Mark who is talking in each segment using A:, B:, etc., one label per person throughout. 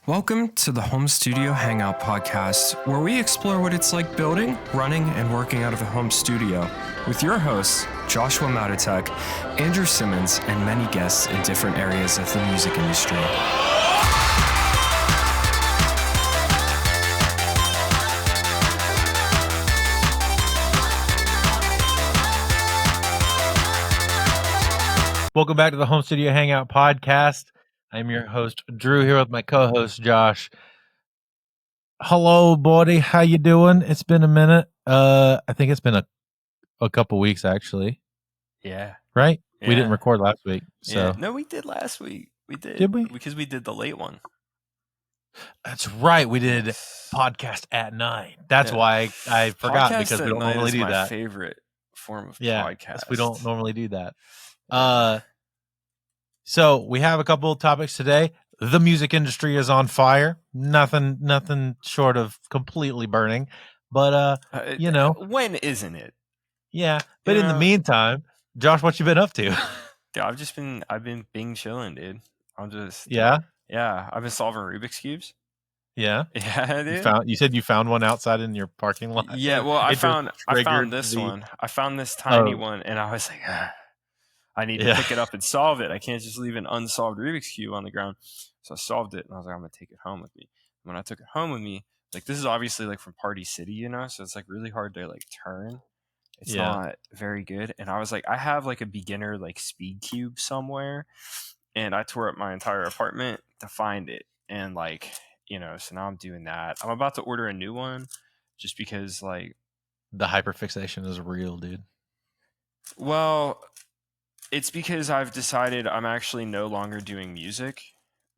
A: Welcome to the Home Studio Hangout podcast, where we explore what it's like building, running, and working out of a home studio with your hosts, Joshua Matotek, Andrew Simmons, and many guests in different areas of the music industry.
B: Welcome back to the Home Studio Hangout podcast. I'm your host, Drew, here with my co-host, Josh. Hello, buddy. How you doing? It's been a minute. I think it's been a couple weeks, actually.
C: Yeah.
B: Right?
C: Yeah.
B: We didn't record last week. So.
C: Yeah. No, we did last week. We did.
B: Did we?
C: Because we did the late one.
B: That's right. We did podcast at night. That's why I forgot, because we don't normally do that.
C: My favorite form of podcast.
B: We don't normally do that. So we have a couple of topics today. The music industry is on fire. Nothing short of completely burning. But
C: when isn't it?
B: Yeah. But in the meantime, Josh, what you been up to?
C: Dude, I've been being chilling, dude. I've been solving Rubik's cubes.
B: Yeah.
C: Yeah, dude.
B: You said you found one outside in your parking lot.
C: Yeah, well, I found this one. I found this tiny one, and I was like, I need to pick it up and solve it. I can't just leave an unsolved Rubik's Cube on the ground. So I solved it, and I was like, I'm going to take it home with me. And when I took it home with me, like, this is obviously, like, from Party City, so it's, like, really hard to, like, turn. It's not very good. And I was like, I have, like, a beginner, like, speed cube somewhere, and I tore up my entire apartment to find it. And, like, so now I'm doing that. I'm about to order a new one just because, like...
B: The hyperfixation is real, dude.
C: Well... It's because I've decided I'm actually no longer doing music.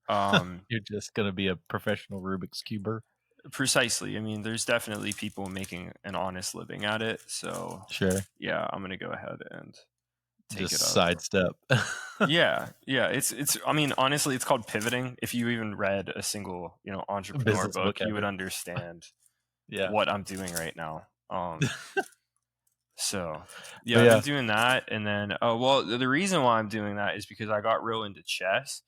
B: You're just going to be a professional Rubik's Cuber.
C: Precisely. I mean, there's definitely people making an honest living at it. So,
B: sure.
C: Yeah, I'm going to go ahead and take
B: just
C: it up.
B: Sidestep.
C: Yeah. It's. I mean, honestly, it's called pivoting. If you even read a single, entrepreneur book, you would understand what I'm doing right now. So, I've been doing that. And then, the reason why I'm doing that is because I got real into chess.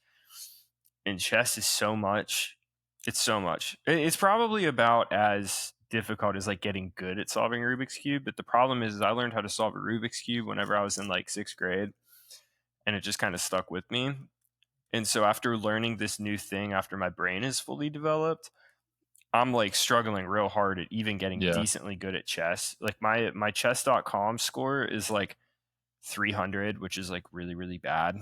C: And chess is so much. It's so much. It's probably about as difficult as, like, getting good at solving a Rubik's Cube. But the problem is I learned how to solve a Rubik's Cube whenever I was in, like, 6th grade. And it just kind of stuck with me. And so after learning this new thing, after my brain is fully developed, I'm, like, struggling real hard at even getting decently good at chess. Like, my chess.com score is, like, 300, which is, like, really, really bad.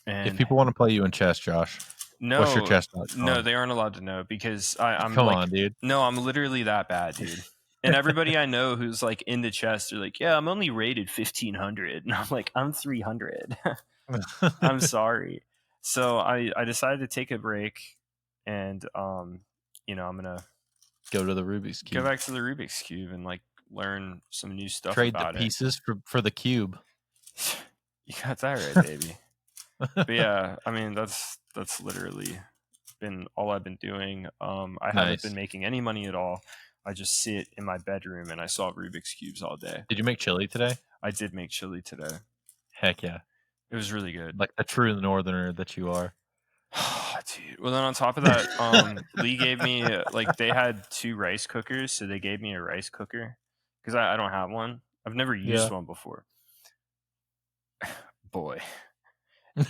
C: And
B: if people want to play you in chess, Josh, what's your chess.com?
C: No, they aren't allowed to know, because I'm
B: Come on, dude.
C: No, I'm literally that bad, dude. And everybody I know who's, like, into chess, they're like, yeah, I'm only rated 1,500. And I'm like, I'm 300. I'm sorry. So I decided to take a break, and I'm gonna
B: go to the Rubik's Cube.
C: Go back to the Rubik's Cube and, like, learn some new stuff.
B: Trade the pieces for the cube.
C: You got that right, baby. But yeah, I mean, that's literally been all I've been doing. I haven't been making any money at all. I just sit in my bedroom and I solve Rubik's Cubes all day.
B: Did you make chili today?
C: I did make chili today.
B: Heck yeah.
C: It was really good.
B: Like the true northerner that you are.
C: Dude. Well, then on top of that, Lee gave me, like, they had 2 rice cookers, so they gave me a rice cooker because I don't have one. I've never used one before. Boy.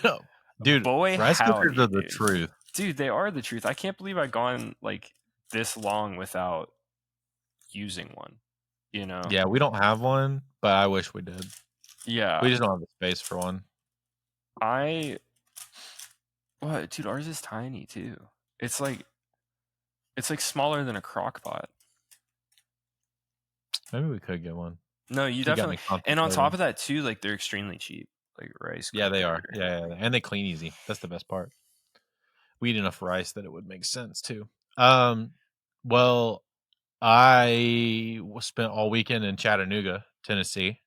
B: No. Dude, rice cookers are the truth.
C: Dude, they are the truth. I can't believe I've gone, like, this long without using one,
B: Yeah, we don't have one, but I wish we did.
C: Yeah.
B: We just don't have the space for one.
C: What, dude, ours is tiny too. It's like smaller than a crock pot.
B: Maybe we could get one.
C: No, you definitely. And on top of that too, like, they're extremely cheap. Like, rice.
B: Yeah, they are. Yeah, and they clean easy. That's the best part. We eat enough rice that it would make sense too. Well, I spent all weekend in Chattanooga, Tennessee.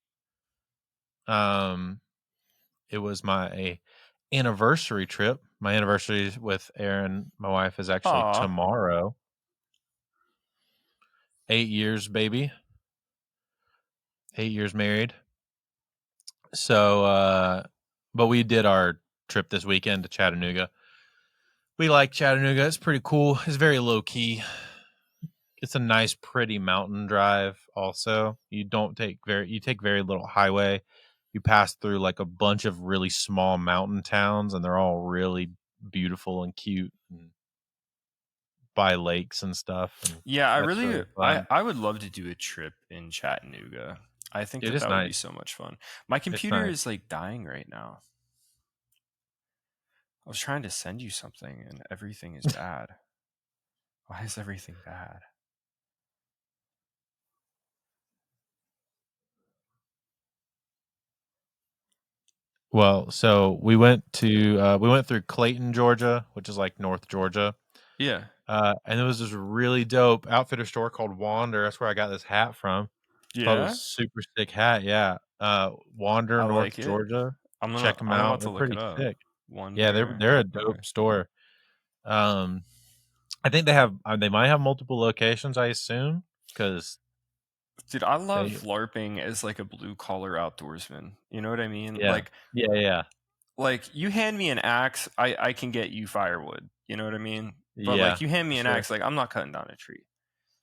B: It was my anniversary trip. My anniversary with Erin, my wife, is actually tomorrow. 8 years, baby. 8 years married. So, but we did our trip this weekend to Chattanooga. We like Chattanooga. It's pretty cool. It's very low key. It's a nice, pretty mountain drive. Also, you take very little highway. You pass through like a bunch of really small mountain towns, and they're all really beautiful and cute, and by lakes and stuff. And
C: Yeah,
B: that's really fun.
C: I would love to do a trip in Chattanooga. I think
B: It is
C: that would be
B: nice.
C: so much fun. My
B: It's
C: computer
B: nice.
C: is like dying right now. I was trying to send you something and everything is bad. Why is everything bad?
B: Well, so we went through Clayton, Georgia, which is like North Georgia.
C: Yeah.
B: And there was this really dope outfitter store called Wander. That's where I got this hat from. Thought it was
C: Yeah.
B: a super sick hat. Yeah. Wander,
C: I
B: North
C: like it.
B: Georgia.
C: I'm
B: Check them
C: about
B: out.
C: to
B: They're
C: look it
B: pretty
C: up.
B: sick. Yeah,
C: Wonder.
B: they're a
C: Okay.
B: dope store. I think they might have multiple locations, I assume, because
C: Dude, I love
B: they
C: LARPing as like a blue collar outdoorsman. You know what I mean?
B: yeah. Yeah.
C: Like you hand me an axe, I can get you firewood. You know what I mean? But
B: Yeah,
C: like you hand me
B: for
C: an
B: sure.
C: axe, like I'm not cutting down a tree.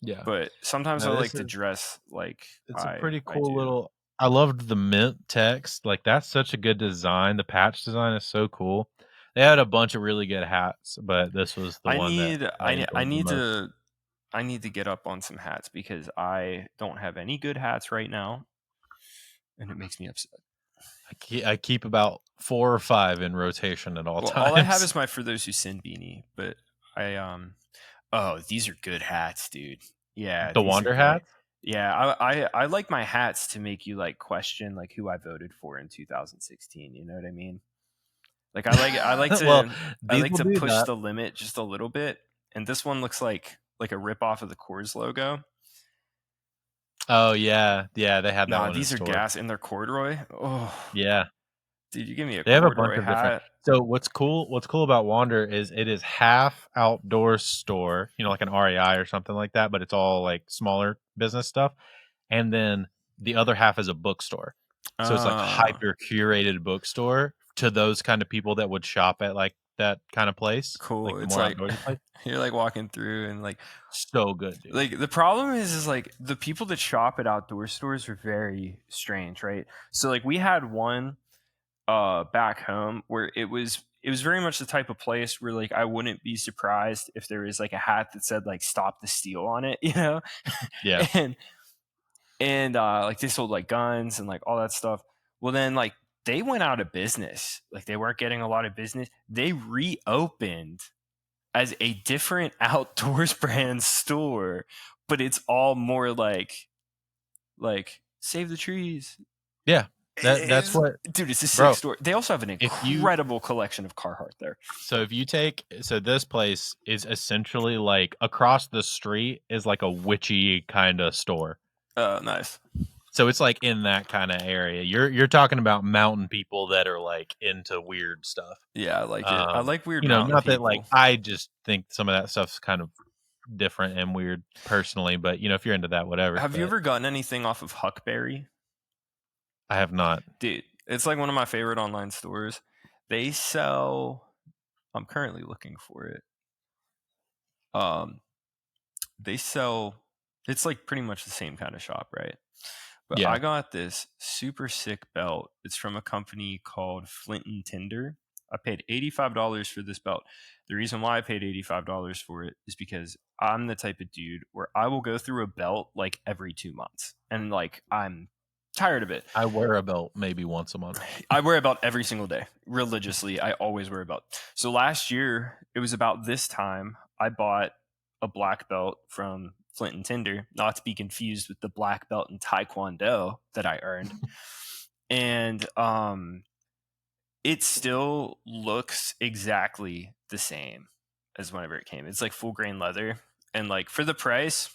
B: Yeah.
C: But sometimes I
B: No,
C: like to dress like
B: it's a pretty
C: I
B: cool
C: do.
B: little. I loved the mint text. Like that's such a good design. The patch design is so cool. They had a bunch of really good hats, but this was the one that I
C: I
B: enjoyed the
C: need
B: most.
C: to get up on some hats because I don't have any good hats right now, and it makes me upset.
B: I keep about 4 or 5 in rotation at all
C: Well,
B: times.
C: all I have is my For Those Who Sin beanie, but I oh, these are good hats, dude. Yeah,
B: The
C: these are
B: Wander
C: great.
B: hats.
C: Yeah, I like my hats to make you like question like who I voted for in 2016. You know what I mean? Like
B: Well,
C: I
B: these
C: like
B: will
C: to
B: do
C: push
B: that.
C: the limit just a little bit. And this one looks like a rip off of the Coors logo.
B: Oh yeah, yeah. They had that
C: Nah,
B: one in
C: these are
B: store.
C: gas and they're corduroy. Oh,
B: Yeah.
C: dude, you give me a
B: They have a bunch
C: corduroy
B: of different.
C: hat.
B: So what's cool about Wander is it is half outdoor store, like an REI or something like that, but it's all like smaller business stuff. And then the other half is a bookstore. So it's like hyper curated bookstore to those kind of people that would shop at like that kind of place,
C: Cool.
B: like the
C: It's
B: more
C: like
B: outdoorsy place.
C: you're like walking through and
B: So good, dude.
C: like the problem is like the people that shop at outdoor stores are very strange, right? So like we had one back home where it was very much the type of place where like I wouldn't be surprised if there was like a hat that said like stop the steal on it, you know?
B: Yeah.
C: and like they sold like guns and like all that stuff. Well then like they went out of business. Like they weren't getting a lot of business. They reopened as a different outdoors brand store, but it's all more like save the trees.
B: Yeah. That's what,
C: Dude, it's a sick
B: bro.
C: store. They also have an incredible collection of Carhartt there.
B: So this place is essentially like across the street is like a witchy kind of store.
C: Oh, nice.
B: So it's like in that kind of area. You're talking about mountain people that are like into weird stuff.
C: Yeah, I like it. I like weird mountain
B: Not
C: people.
B: that like I just think some of that stuff's kind of different and weird personally, but if you're into that, whatever.
C: Have you ever gotten anything off of Huckberry?
B: I have not.
C: Dude, it's like one of my favorite online stores. They sell I'm currently looking for it. They sell it's like pretty much the same kind of shop, right? But
B: Yeah.
C: I got this super sick belt. It's from a company called Flint and Tinder. I paid $85 for this belt. The reason why I paid $85 for it is because I'm the type of dude where I will go through a belt like every 2 months. And like I'm tired of it.
B: I wear a belt maybe once a month.
C: I wear a belt every single day. Religiously, I always wear a belt. So last year, it was about this time, I bought a black belt from Flint and Tinder, not to be confused with the black belt in Taekwondo that I earned. And it still looks exactly the same as whenever it came. It's like full grain leather. And like for the price,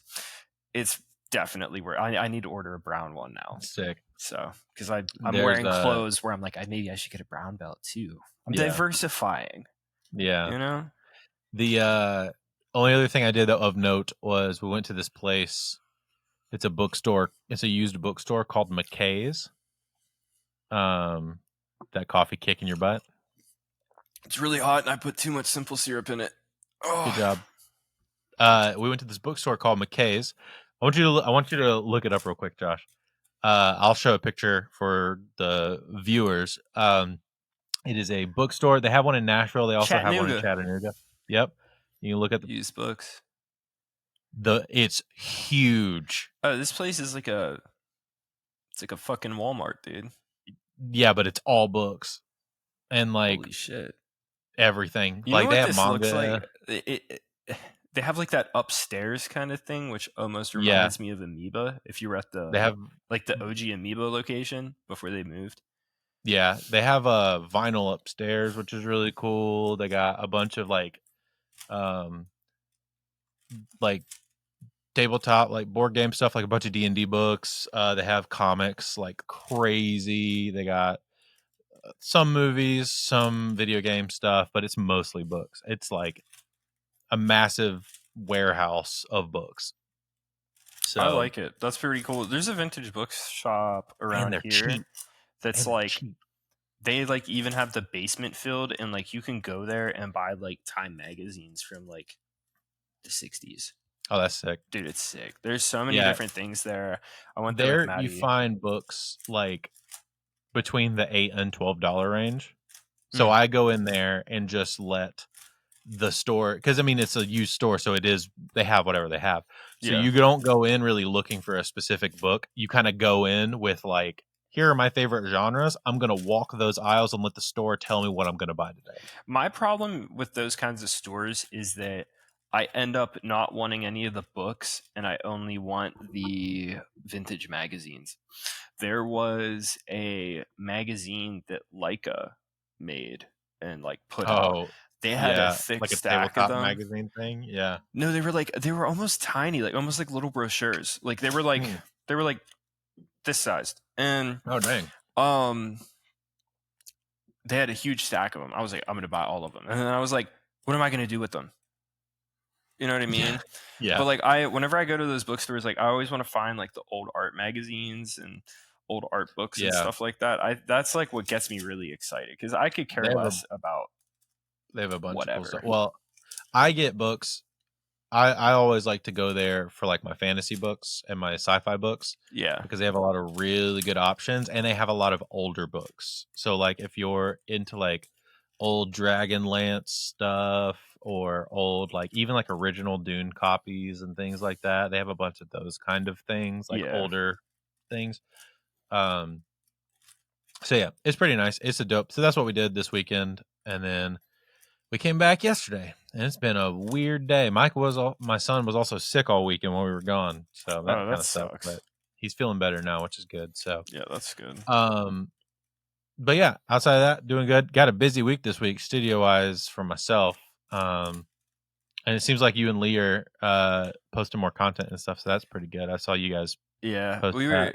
C: it's definitely where I need to order a brown one now.
B: Sick.
C: So, because I'm wearing clothes where I'm like, maybe I should get a brown belt too. I'm diversifying.
B: Yeah. The only other thing I did of note was we went to this place. It's a bookstore. It's a used bookstore called McKay's. That coffee kick in your butt.
C: It's really hot, and I put too much simple syrup in it. Oh.
B: Good job. We went to this bookstore called McKay's. I want you to look it up real quick, Josh. I'll show a picture for the viewers. It is a bookstore. They have one in Nashville. They also have one in Chattanooga. Yep. You can look at the
C: used books.
B: It's huge.
C: Oh, this place is like a fucking Walmart, dude.
B: Yeah, but it's all books and like
C: holy shit,
B: everything.
C: You
B: like
C: know
B: they
C: what
B: have
C: this
B: manga.
C: looks like? They have like that upstairs kind of thing, which almost reminds me of Amoeba. If you were at
B: they have
C: like the OG Amoeba location before they moved.
B: Yeah, they have a vinyl upstairs, which is really cool. They got a bunch of like tabletop, like board game stuff, like a bunch of D&D books. They have comics like crazy. They got some movies, some video game stuff, but it's mostly books. It's like a massive warehouse of books. So
C: I like it. That's pretty cool. There's a vintage bookshop around here
B: cheap.
C: that's like cheap. They like even have the basement filled, and like you can go there and buy like Time magazines from like the 60s.
B: Oh, that's sick.
C: Dude, it's sick. There's so many different things there. I went there with Maddie.
B: You find books like between the $8 and $12 range. So I go in there and just let the store, because I mean it's a used store, so they have whatever they have. So you don't go in really looking for a specific book. You kind of go in with like, here are my favorite genres. I'm gonna walk those aisles and let the store tell me what I'm gonna buy today.
C: My problem with those kinds of stores is that I end up not wanting any of the books, and I only want the vintage magazines. There was a magazine that Leica made and like put out. They had a thick
B: like a
C: stack of them.
B: magazine thing. Yeah.
C: No, they were almost tiny, like almost like little brochures. Like they were like this sized. And
B: oh dang.
C: They had a huge stack of them. I was like, I'm gonna buy all of them. And then I was like, what am I gonna do with them? You know what I mean?
B: Yeah.
C: But like whenever I go to those bookstores, like I always want to find like the old art magazines and old art books and stuff like that. That's like what gets me really excited, because I could care less about.
B: They have a bunch
C: whatever.
B: of cool stuff. Well, I get books. I always like to go there for like my fantasy books and my sci-fi books.
C: Yeah.
B: Because they have a lot of really good options, and they have a lot of older books. So like if you're into like old Dragonlance stuff or old like even like original Dune copies and things like that, they have a bunch of those kind of things, like older things. So yeah, it's pretty nice. It's a dope. So that's what we did this weekend, and then we came back yesterday, and it's been a weird day. My son was also sick all weekend while we were gone, so that kind of sucks. But he's feeling better now, which is good. So
C: yeah, that's good.
B: But yeah, outside of that, doing good. Got a busy week this week, studio wise, for myself. And it seems like you and Lee are posting more content and stuff, so that's pretty good. I saw you guys.
C: Yeah,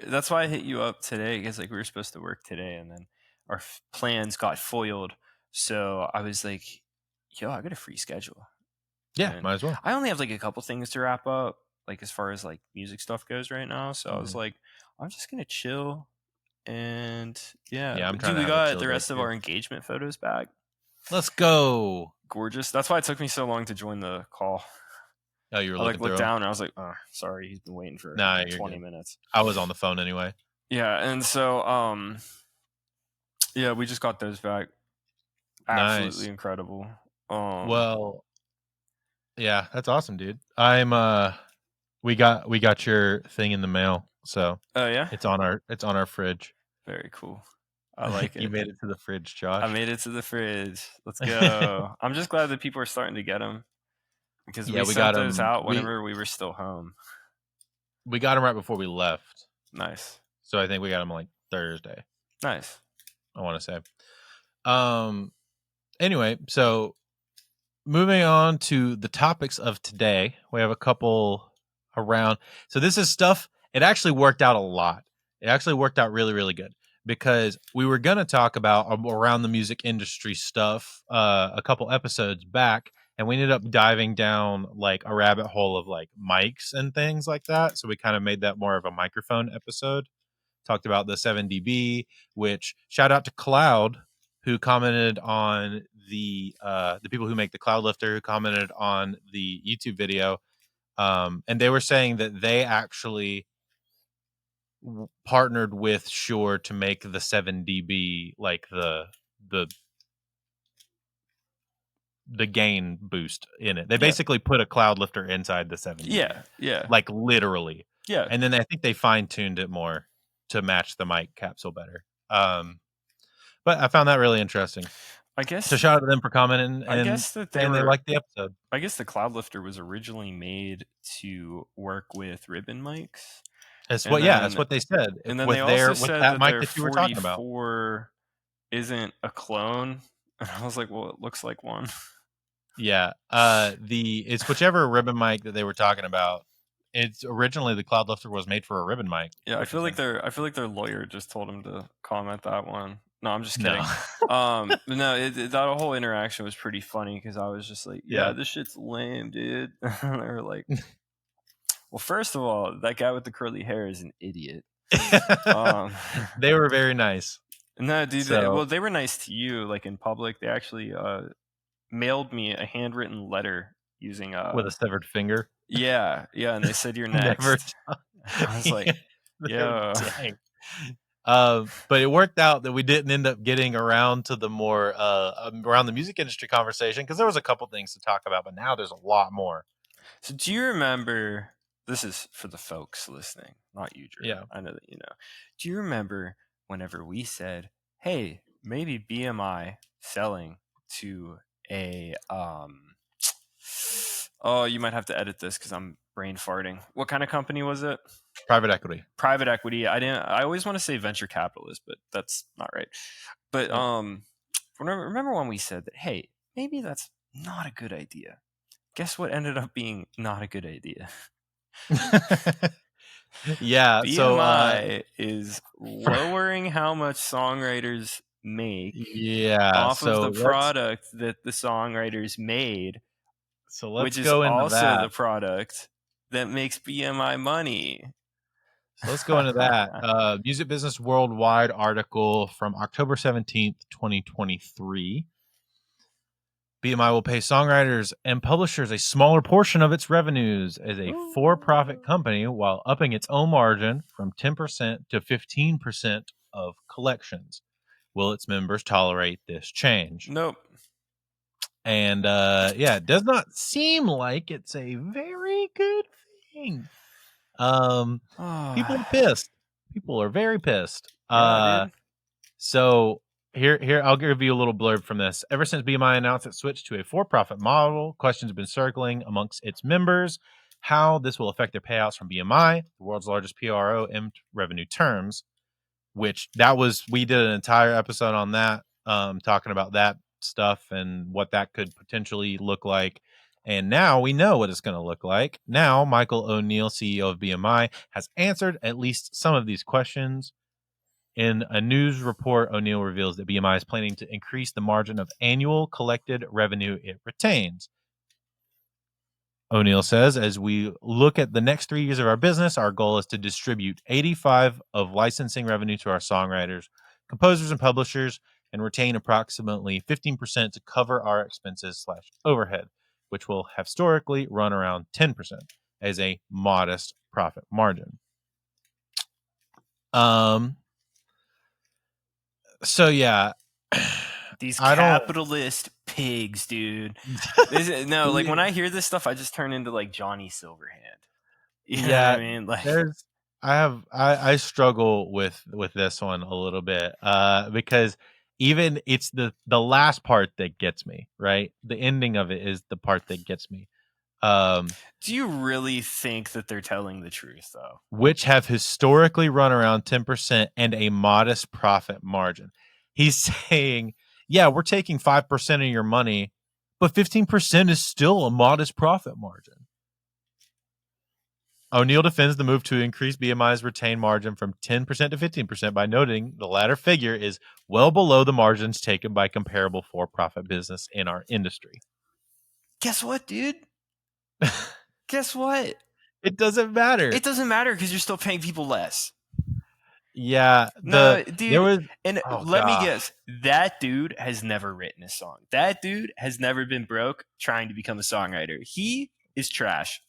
C: that's why I hit you up today, because like we were supposed to work today, and then our plans got foiled. So I was like, yo, I got a free schedule.
B: Yeah, might as well.
C: I only have like a couple things to wrap up, like as far as like music stuff goes right now. So I was like, I'm just gonna chill, and we got the rest of our engagement photos back.
B: Let's go.
C: Gorgeous. That's why it took me so long to join the call.
B: Oh, you were
C: looking looked down and I was like, oh, sorry, he's been waiting for 20 minutes.
B: I was on the phone anyway.
C: Yeah, and so we just got those back. Absolutely incredible.
B: Well, yeah, that's awesome, dude. We got your thing in the mail, so it's on our fridge.
C: Very cool. I like it.
B: You made it to the fridge, Josh.
C: I made it to the fridge. Let's go. I'm just glad that people are starting to get them, because we got those out whenever we were still home.
B: We got them right before we left.
C: Nice.
B: So I think we got them like Thursday.
C: Nice.
B: I want to say. Anyway, so moving on to the topics of today, we have a couple around. So this is stuff. It actually worked out a lot. It actually worked out really, really good, because we were going to talk about around the music industry stuff a couple episodes back, and we ended up diving down like a rabbit hole of like mics and things like that. So we kind of made that more of a microphone episode. Talked about the 7dB, which shout out to Cloud, who commented on the people who make the Cloud Lifter, who commented on the YouTube video, and they were saying that they actually partnered with Shure to make the 7dB like the gain boost in it. They basically put a Cloud Lifter inside the 7dB.
C: Yeah.
B: Like literally.
C: Yeah.
B: And then I think they fine-tuned it more to match the mic capsule better. But I found that really interesting.
C: I guess.
B: So shout out to them for commenting.
C: I guess that they
B: liked the episode.
C: I guess the Cloud Lifter was originally made to work with ribbon mics.
B: That's what they said.
C: And then
B: with
C: they also said that
B: mic
C: their
B: that you were talking about
C: 44 isn't a clone. And I was like, well, it looks like one.
B: Yeah. It's whichever ribbon mic that they were talking about. It's originally the Cloud Lifter was made for a ribbon mic.
C: Yeah, I feel like their lawyer just told him to comment that one. No, I'm just kidding. No, that whole interaction was pretty funny because I was just like, yeah, this shit's lame, dude. They were like, well, first of all, that guy with the curly hair is an idiot.
B: They were very nice.
C: No, dude. They were nice to you, like in public. They actually mailed me a handwritten letter using
B: with a severed finger.
C: Yeah, and they said you're next. I was like, yeah.
B: But it worked out that we didn't end up getting around to the more around the music industry conversation because there was a couple things to talk about, but now there's a lot more.
C: So do you remember? This is for the folks listening, not you, Drew.
B: Yeah,
C: I know that you know. Do you remember whenever we said, "Hey, maybe BMI selling to a Oh, you might have to edit this because I'm brain farting. What kind of company was it?
B: Private equity.
C: Private equity. I always want to say venture capitalist, but that's not right. But remember when we said that, hey, maybe that's not a good idea. Guess what ended up being not a good idea?
B: Yeah.
C: BMI is lowering how much songwriters make off of the product that the songwriters made.
B: So let's
C: which
B: go
C: is
B: into
C: also
B: that.
C: the product that makes BMI money.
B: So let's go into that. Music Business Worldwide article from October 17th, 2023. BMI will pay songwriters and publishers a smaller portion of its revenues as a for-profit company while upping its own margin from 10% to 15% of collections. Will its members tolerate this change?
C: Nope.
B: And it does not seem like it's a very good thing. People are pissed. People are very pissed. So here I'll give you a little blurb from this. Ever since BMI announced it switched to a for-profit model, questions have been circling amongst its members how this will affect their payouts from BMI, the world's largest PRO in revenue terms. Which we did an entire episode on that, talking about that stuff and what that could potentially look like. And now we know what it's going to look like. Now, Michael O'Neill, CEO of BMI, has answered at least some of these questions. In a news report, O'Neill reveals that BMI is planning to increase the margin of annual collected revenue it retains. O'Neill says, as we look at the next 3 years of our business, our goal is to distribute 85% of licensing revenue to our songwriters, composers, and publishers, and retain approximately 15% to cover our expenses / overhead, which will have historically run around 10% as a modest profit margin. So yeah.
C: These capitalist pigs, dude. Like when I hear this stuff, I just turn into like Johnny Silverhand. You know what I mean? Like
B: I struggle with this one a little bit because even it's the last part that gets me, right? The ending of it is the part that gets me.
C: Do you really think that they're telling the truth, though?
B: Which have historically run around 10% and a modest profit margin. He's saying, yeah, we're taking 5% of your money, but 15% is still a modest profit margin. O'Neill defends the move to increase BMI's retained margin from 10% to 15% by noting the latter figure is well below the margins taken by comparable for-profit business in our industry.
C: Guess what, dude? Guess what?
B: It doesn't matter.
C: It doesn't matter because you're still paying people less.
B: Yeah,
C: No,
B: there
C: dude.
B: was.
C: And
B: Oh
C: let me
B: gosh.
C: guess, that dude has never written a song. That dude has never been broke trying to become a songwriter. He is trash.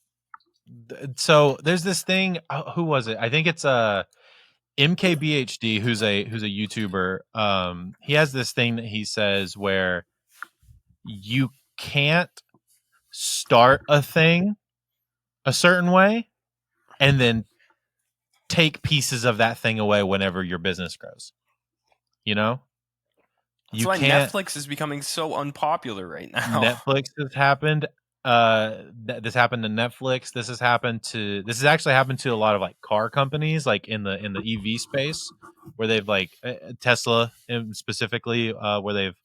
B: So there's this thing. Who was it? I think it's MKBHD, who's a YouTuber. He has this thing that he says where you can't start a thing a certain way and then take pieces of that thing away whenever your business grows. You know?
C: That's why Netflix is becoming so unpopular right now.
B: Netflix has happened. This happened to Netflix. This has actually happened to a lot of like car companies, like in the EV space, where they've like Tesla specifically, where they've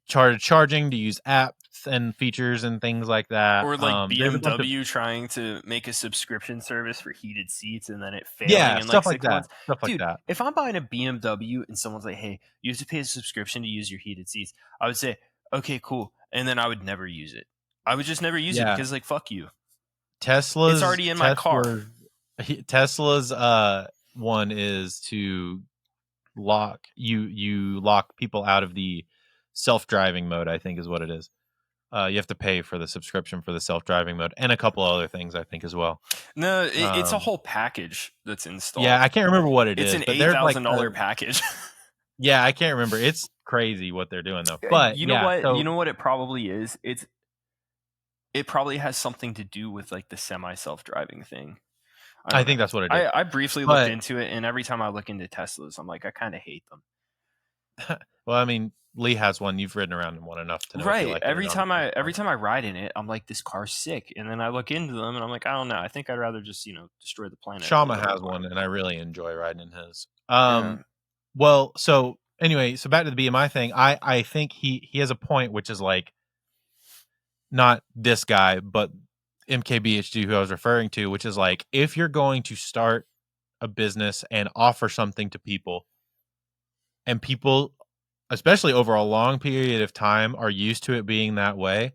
B: charging to use apps and features and things like that.
C: Or like
B: There's a bunch of
C: BMW trying to make a subscription service for heated seats and then it failing
B: yeah
C: in
B: stuff
C: like
B: like
C: 6
B: that.
C: months.
B: Stuff like
C: Dude,
B: that.
C: if I'm buying a BMW and someone's like, hey, you have to pay a subscription to use your heated seats, I would say, okay, cool. And then I would never use it. I would just never use it
B: Yeah.
C: because like, fuck you.
B: Tesla's
C: It's already in my car.
B: Tesla's one is to lock people out of the self-driving mode, I think is what it is. You have to pay for the subscription for the self-driving mode and a couple other things, I think, as well.
C: No, it's a whole package that's installed.
B: Yeah, I can't remember what
C: it's
B: is.
C: an
B: But there's like
C: $8,000 package.
B: Yeah, I can't remember. It's crazy what they're doing though. But
C: you know
B: yeah,
C: what?
B: so,
C: You know what it probably is? It probably has something to do with like the semi self-driving thing.
B: I think that's what it is.
C: I briefly looked into it, and every time I look into Teslas, I'm like, I kind of hate them.
B: Well, I mean, Lee has one. You've ridden around in one enough to know.
C: Right.
B: If you like
C: every time I ride in it, I'm like, this car's sick, and then I look into them, and I'm like, I don't know. I think I'd rather just destroy the planet.
B: Shama has one, and I really enjoy riding in his.
C: Yeah.
B: Well, so anyway, so back to the BMI thing. I think he has a point, which is like, not this guy, but MKBHD, who I was referring to, which is like, if you're going to start a business and offer something to people, and people, especially over a long period of time, are used to it being that way,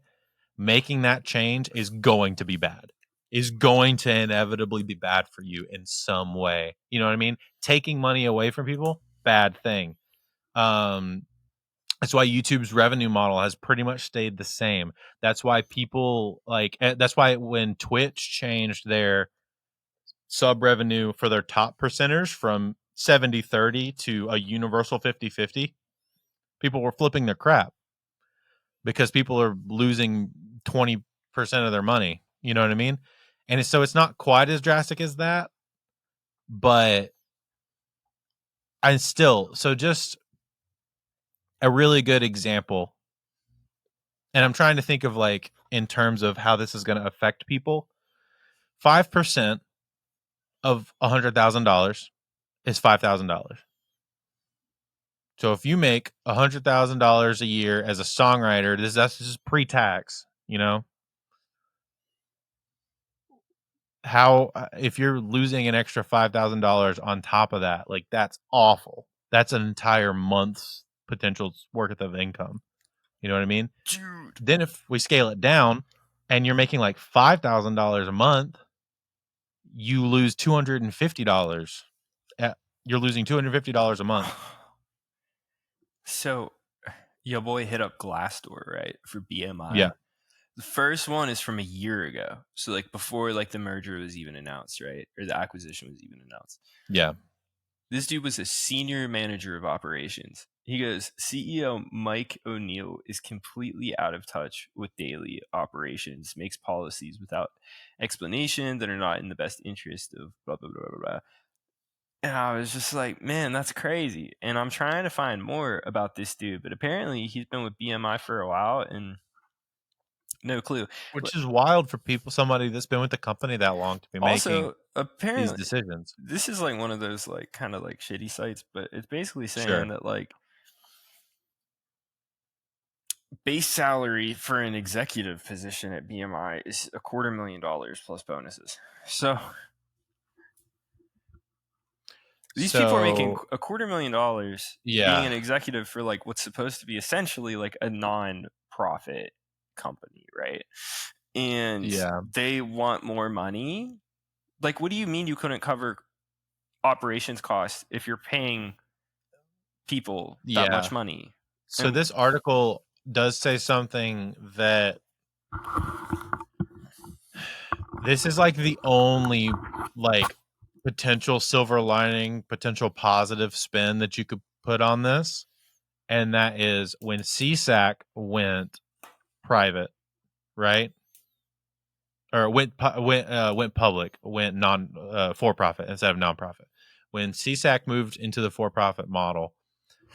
B: making that change is going to be bad. Is going to inevitably be bad for you in some way. You know what I mean? Taking money away from people, bad thing. That's why YouTube's revenue model has pretty much stayed the same. That's why people that's why when Twitch changed their sub revenue for their top percenters from 70-30 to a universal 50-50, people were flipping their crap because people are losing 20% of their money. You know what I mean? And so it's not quite as drastic as that, but just a really good example. And I'm trying to think of like in terms of how this is going to affect people. 5% of $100,000 is $5,000. So if you make $100,000 a year as a songwriter, that's just pre-tax, How if you're losing an extra $5,000 on top of that, like that's awful. That's an entire month's potential worth of income. You know what I mean?
C: Dude.
B: Then if we scale it down and you're making like $5,000 a month, you lose $250. You're losing $250 a month.
C: So your boy hit up Glassdoor, right, for BMI.
B: Yeah.
C: The first one is from a year ago. So like before like the merger was even announced, right? Or the acquisition was even announced.
B: Yeah.
C: This dude was a senior manager of operations. He goes, CEO Mike O'Neill is completely out of touch with daily operations, makes policies without explanation that are not in the best interest of blah, blah, blah, blah, blah. And I was just like, man, that's crazy. And I'm trying to find more about this dude, but apparently he's been with BMI for a while and no clue.
B: Which is wild for somebody that's been with the company that long to be making
C: apparently,
B: these decisions.
C: This is like one of those like kind of like shitty sites, but it's basically saying
B: Sure.
C: that like base salary for an executive position at BMI is $250,000 plus bonuses. So these people are making $250,000 being an executive for like what's supposed to be essentially like a non-profit company, right? And they want more money. Like, what do you mean you couldn't cover operations cost if you're paying people that much money.
B: So this article does say something that this is like the only like potential silver lining, potential positive spin that you could put on this, and that is when CSAC went private, right? Or went public, went for profit instead of nonprofit. When CSAC moved into the for profit model,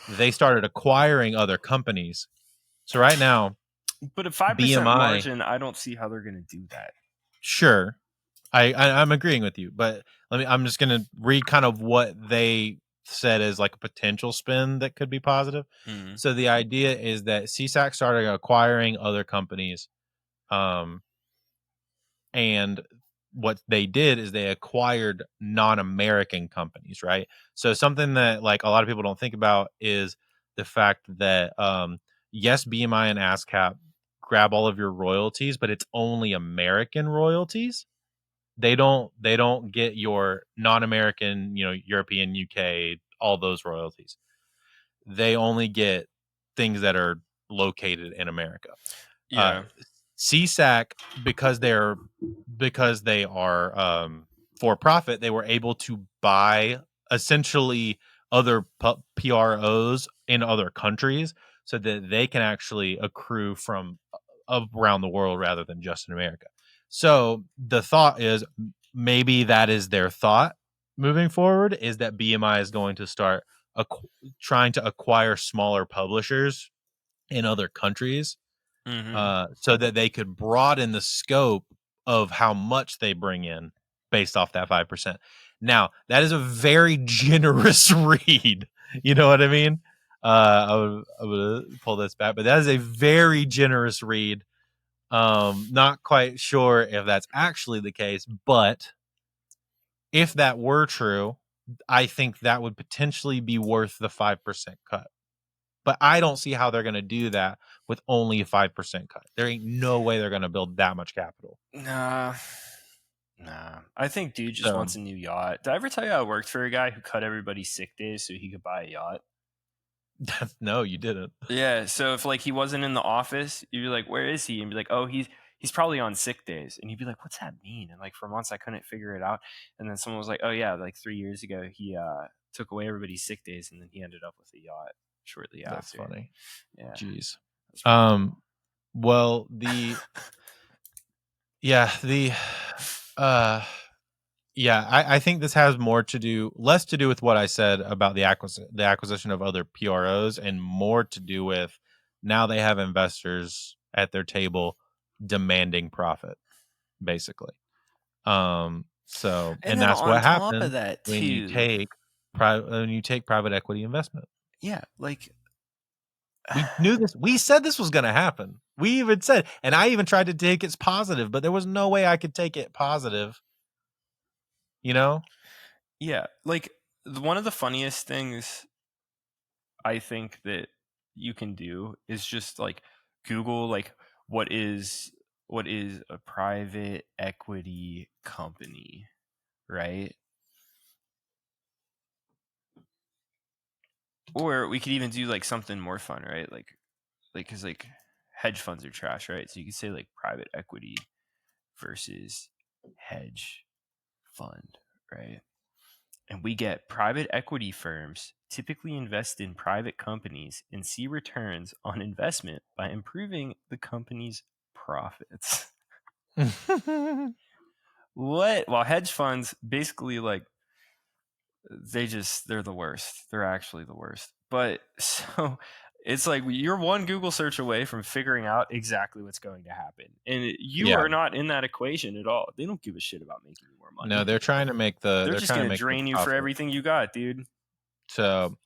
B: they started acquiring other companies. So right now,
C: but at 5%
B: BMI
C: margin, I don't see how they're going to do that.
B: Sure, I'm agreeing with you, but I'm just going to read kind of what they said as like a potential spin that could be positive.
C: Mm-hmm.
B: So the idea is that CSAC started acquiring other companies, and what they did is they acquired non-American companies, right? So something that like a lot of people don't think about is the fact that yes, BMI and ASCAP grab all of your royalties, but it's only American royalties. They don't get your non-American, European, UK, all those royalties. They only get things that are located in America.
C: Yeah.
B: CSAC, because they are for profit, they were able to buy essentially other PROs in other countries so that they can actually accrue from around the world rather than just in America. So the thought is maybe that is their thought moving forward, is that BMI is going to start trying to acquire smaller publishers in other countries, so that they could broaden the scope of how much they bring in based off that 5%. Now, that is a very generous read. You know what I mean? I would pull this back, but that is a very generous read. Not quite sure if that's actually the case, but if that were true, I think that would potentially be worth the 5% cut. But I don't see how they're going to do that with only a 5% cut. There ain't no way they're going to build that much capital.
C: Nah. I think dude just wants a new yacht. Did I ever tell you I worked for a guy who cut everybody's sick days so he could buy a yacht?
B: No, you didn't.
C: Yeah, so if like he wasn't in the office, you'd be like, "Where is he?" And be like, "Oh, he's probably on sick days." And you'd be like, "What's that mean?" And like for months I couldn't figure it out. And then someone was like, "Oh yeah, like 3 years ago he took away everybody's sick days and then he ended up with a yacht shortly after."
B: That's funny.
C: Yeah.
B: Jeez. Well, I think this has less to do with what I said about the acquisition of other PROs, and more to do with now they have investors at their table demanding profit, basically. So, and that's what happens when you take private equity investment.
C: Yeah, like
B: we knew this. We said this was going to happen. We even said, and I even tried to take it positive, but there was no way I could take it positive. You know?
C: Yeah, like one of the funniest things I think that you can do is just like Google like what is a private equity company, right? Or we could even do like something more fun, right? Like because like hedge funds are trash, right? So you could say like private equity versus hedge fund, right? And we get private equity firms typically invest in private companies and see returns on investment by improving the company's profits. What? While hedge funds basically like they're the worst. They're actually the worst. But so it's like you're one Google search away from figuring out exactly what's going to happen. And you are not in that equation at all. They don't give a shit about making you more money.
B: No, they're trying to make
C: they're just going to drain you for everything you got, dude.
B: So,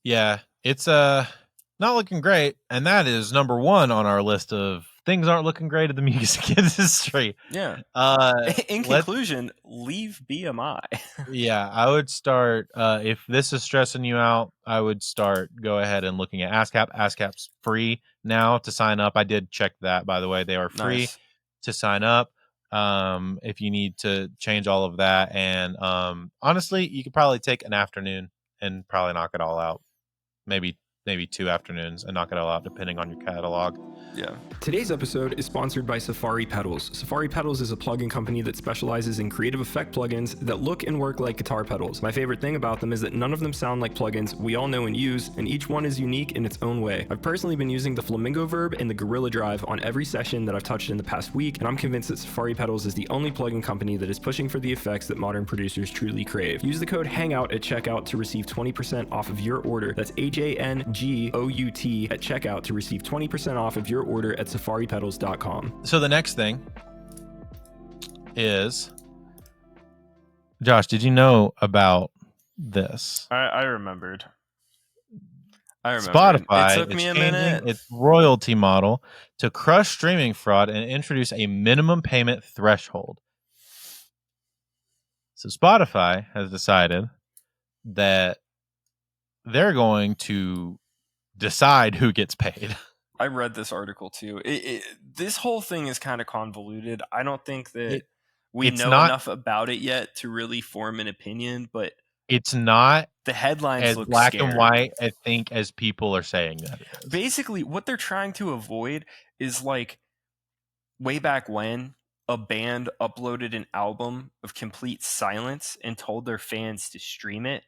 B: yeah, it's not looking great. And that is number one on our list of things aren't looking great in the music industry.
C: Yeah. In conclusion, leave BMI.
B: Yeah, I would start, if this is stressing you out, I would go ahead and looking at ASCAP. ASCAP's free now to sign up. I did check that, by the way. They are free to sign up. if you need to change all of that. And honestly, you could probably take an afternoon and probably knock it all out. Maybe 2 afternoons and knock it all out, depending on your catalog.
C: Yeah.
A: Today's episode is sponsored by Safari Pedals. Safari Pedals is a plugin company that specializes in creative effect plugins that look and work like guitar pedals. My favorite thing about them is that none of them sound like plugins we all know and use, and each one is unique in its own way. I've personally been using the Flamingo Verb and the Gorilla Drive on every session that I've touched in the past week, and I'm convinced that Safari Pedals is the only plugin company that is pushing for the effects that modern producers truly crave. Use the code HANGOUT at checkout to receive 20% off of your order. That's HANGOUT at checkout to receive 20% off of your order at safaripedals.com.
B: So the next thing is, Josh, did you know about this?
C: I remembered.
B: Spotify
C: It took
B: is
C: me a
B: changing
C: minute.
B: its royalty model to crush streaming fraud and introduce a minimum payment threshold. So Spotify has decided that they're going to decide who gets paid.
C: I read this article too. This whole thing is kind of convoluted. I don't think that we know enough about it yet to really form an opinion, but
B: it's not
C: the headlines
B: as
C: look
B: black
C: scary.
B: and white, I think, as people are saying that it is.
C: Basically, what they're trying to avoid is like way back when a band uploaded an album of complete silence and told their fans to stream it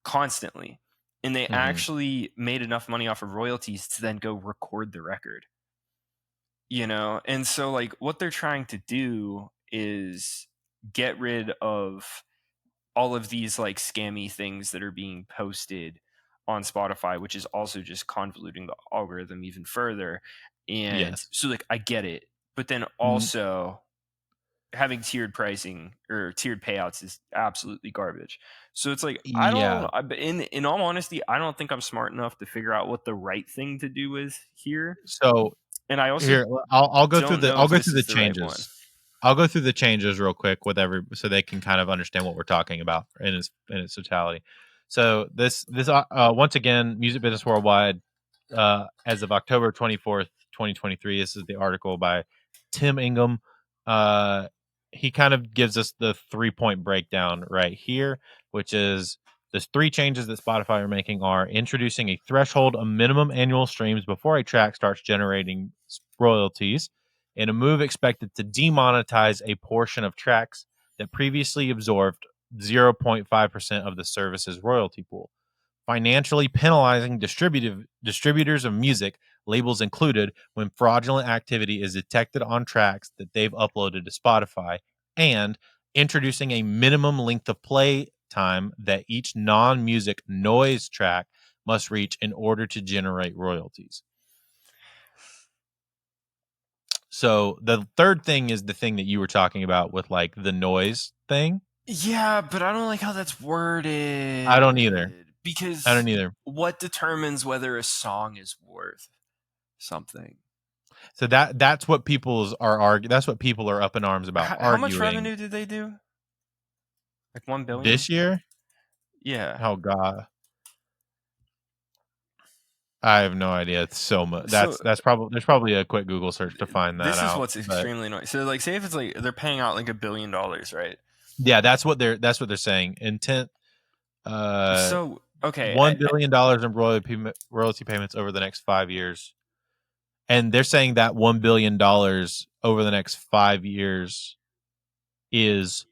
C: constantly. And they actually made enough money off of royalties to then go record the record. You know? And so like what they're trying to do is get rid of all of these like scammy things that are being posted on Spotify, which is also just convoluting the algorithm even further. And so like I get it, but then also having tiered pricing or tiered payouts is absolutely garbage. So it's like in all honesty, I don't think I'm smart enough to figure out what the right thing to do is here.
B: So
C: and I also
B: I'll go through the changes.
C: Right,
B: I'll go through the changes real quick so they can kind of understand what we're talking about in its totality. So this once again, Music Business Worldwide, as of October 24th, 2023. This is the article by Tim Ingham. He kind of gives us the 3-point breakdown right here, which is the 3 changes that Spotify are making are introducing a threshold of minimum annual streams before a track starts generating royalties, in a move expected to demonetize a portion of tracks that previously absorbed 0.5% of the service's royalty pool, financially penalizing distributors of music, labels included, when fraudulent activity is detected on tracks that they've uploaded to Spotify, and introducing a minimum length of play time that each non-music noise track must reach in order to generate royalties. So the third thing is the thing that you were talking about with like the noise thing.
C: Yeah, but I don't like how that's worded.
B: I don't either.
C: Because
B: I don't either.
C: What determines whether a song is worth something?
B: So that's what people are arguing. That's what people are up in arms about.
C: How much revenue did they do? Like 1 billion
B: this year?
C: Yeah.
B: Oh God, I have no idea. It's so much. That's probably there's probably a quick Google search to find that out.
C: This is what's extremely annoying. So like, say if it's like they're paying out like $1 billion, right?
B: Yeah, that's what they're saying. Intent.
C: So okay,
B: $1 billion in royalty payments over the next 5 years. And they're saying that $1 billion over the next 5 years is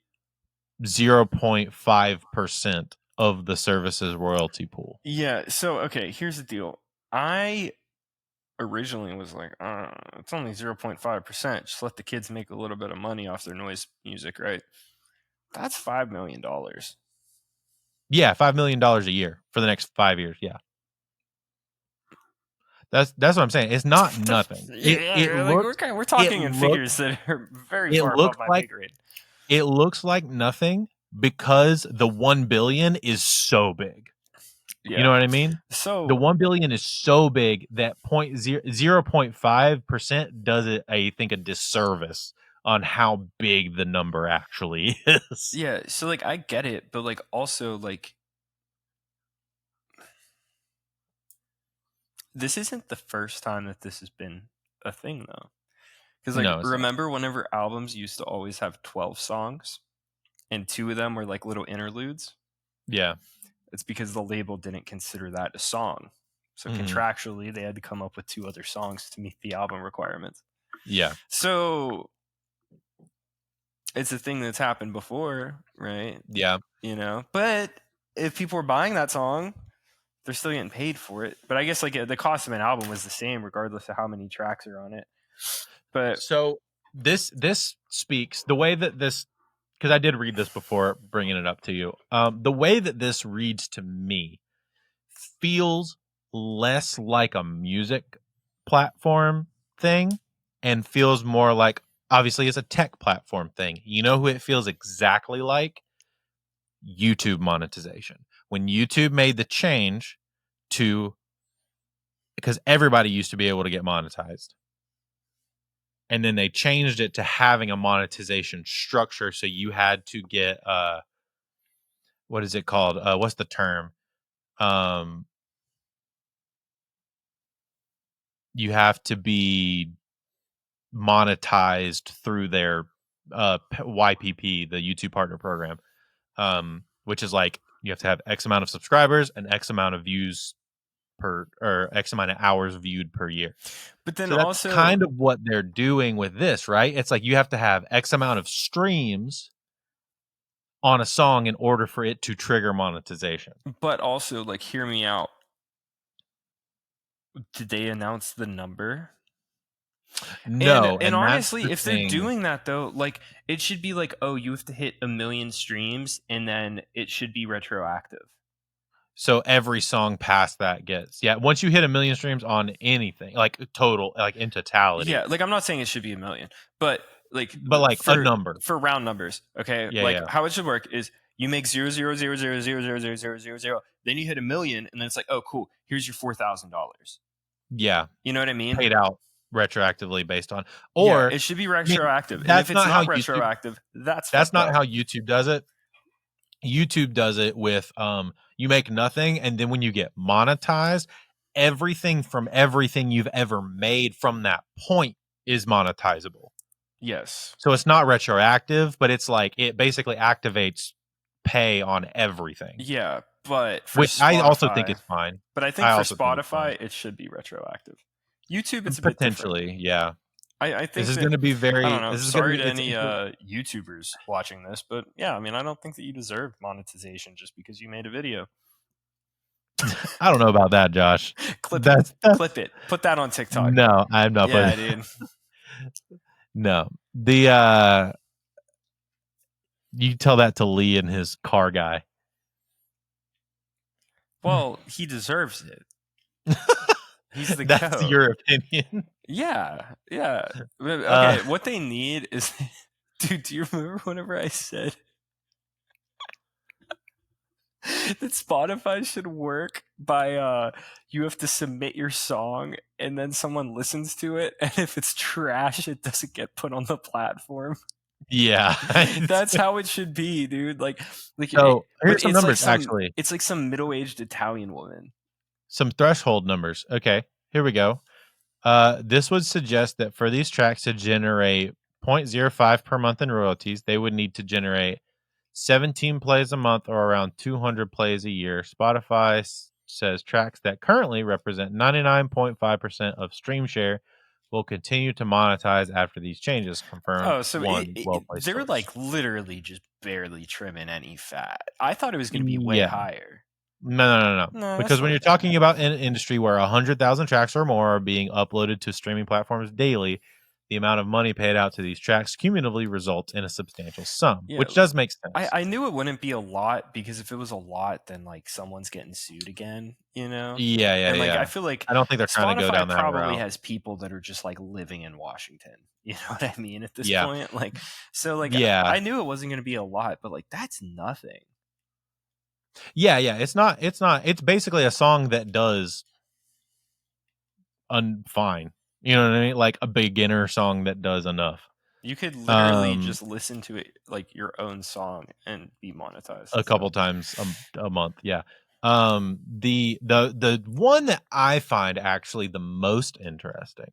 B: 0.5% of the service's royalty pool.
C: Yeah. So, okay, here's the deal. I originally was like, it's only 0.5%. Just let the kids make a little bit of money off their noise music, right? That's $5 million.
B: Yeah, $5 million a year for the next 5 years. Yeah. That's what I'm saying. It's not nothing.
C: We're talking in figures that are very far above my pay grade.
B: It looks like nothing because the 1 billion is so big. Yeah. You know what I mean?
C: So
B: the 1 billion is so big that 0.5% does it, I think, a disservice on how big the number actually is.
C: Yeah. So like, I get it, but like also like, this isn't the first time that this has been a thing, though. Because like remember whenever albums used to always have 12 songs and 2 of them were like little interludes?
B: Yeah.
C: It's because the label didn't consider that a song. So contractually they had to come up with 2 other songs to meet the album requirements.
B: Yeah.
C: So it's a thing that's happened before, right?
B: Yeah.
C: You know, but if people were buying that song, they're still getting paid for it. But I guess like the cost of an album was the same regardless of how many tracks are on it. But
B: so this speaks the way that this, because I did read this before bringing it up to you. The way that this reads to me feels less like a music platform thing and feels more like, obviously, it's a tech platform thing. You know who it feels exactly like? YouTube monetization. When YouTube made the change to, because everybody used to be able to get monetized, and then they changed it to having a monetization structure, so you had to get what is it called, what's the term, you have to be monetized through their YPP, the YouTube Partner Program, which is like you have to have X amount of subscribers and X amount of views or X amount of hours viewed per year.
C: But then
B: so that's
C: also
B: kind of what they're doing with this, right? It's like you have to have X amount of streams on a song in order for it to trigger monetization.
C: But also, like, hear me out. Did they announce the number?
B: No,
C: and honestly,
B: the
C: if
B: thing.
C: they're doing that though, like it should be like, oh, you have to hit 1 million streams, and then it should be retroactive.
B: So every song past that gets, once you hit 1 million streams on anything, like total, like in totality.
C: Yeah, like I'm not saying it should be 1 million, but like
B: a number
C: for round numbers. Okay, how it should work is you make 0.000000000, then you hit 1 million, and then it's like, oh, cool, here's your $4,000.
B: Yeah,
C: you know what I mean?
B: Paid out retroactively based on, or
C: it should be retroactive.
B: And
C: if it's not retroactive, that's
B: not how YouTube does it. YouTube does it with you make nothing, and then when you get monetized, everything from everything you've ever made from that point is monetizable.
C: Yes.
B: So it's not retroactive, but it's like it basically activates pay on everything.
C: Yeah, but for
B: which
C: Spotify,
B: I also think is fine.
C: But I think for Spotify, it should be retroactive. YouTube, it's a bit
B: potentially, yeah.
C: I think
B: this is going to be very.
C: I don't know.
B: This is
C: sorry to any YouTubers watching this, but yeah, I mean, I don't think that you deserve monetization just because you made a video.
B: I don't know about that, Josh.
C: Clip it. Put that on TikTok.
B: No, I'm not.
C: Yeah, dude.
B: No, the you tell that to Lee and his car guy.
C: Well, he deserves it. He's the
B: That's your opinion.
C: Yeah. Okay, what they need is, dude, do you remember whenever I said that Spotify should work by you have to submit your song and then someone listens to it, and if it's trash, it doesn't get put on the platform?
B: Yeah.
C: That's how it should be, dude. Like
B: so here's some numbers, actually.
C: It's like some middle-aged Italian woman.
B: Some threshold numbers. Okay, here we go. This would suggest that for these tracks to generate 0.05 per month in royalties, they would need to generate 17 plays a month or around 200 plays a year. Spotify says tracks that currently represent 99.5% of stream share will continue to monetize after these changes. Confirmed.
C: Oh, so they're like literally just barely trimming any fat. I thought it was going to be way higher.
B: No. Because when you're talking about an industry where 100,000 tracks or more are being uploaded to streaming platforms daily, the amount of money paid out to these tracks cumulatively results in a substantial sum, which does make sense.
C: I knew it wouldn't be a lot, because if it was a lot, then like someone's getting sued again, you know?
B: Yeah.
C: And like I feel like
B: I don't think they're trying to go down that route.
C: Probably has people that are just like living in Washington. You know what I mean? At this point, like, so like, I knew it wasn't going to be a lot, but like that's nothing.
B: Yeah. It's not. It's basically a song that does fine. You know what I mean? Like a beginner song that does enough.
C: You could literally just listen to it like your own song and be monetized
B: a couple times a month. Yeah. The one that I find actually the most interesting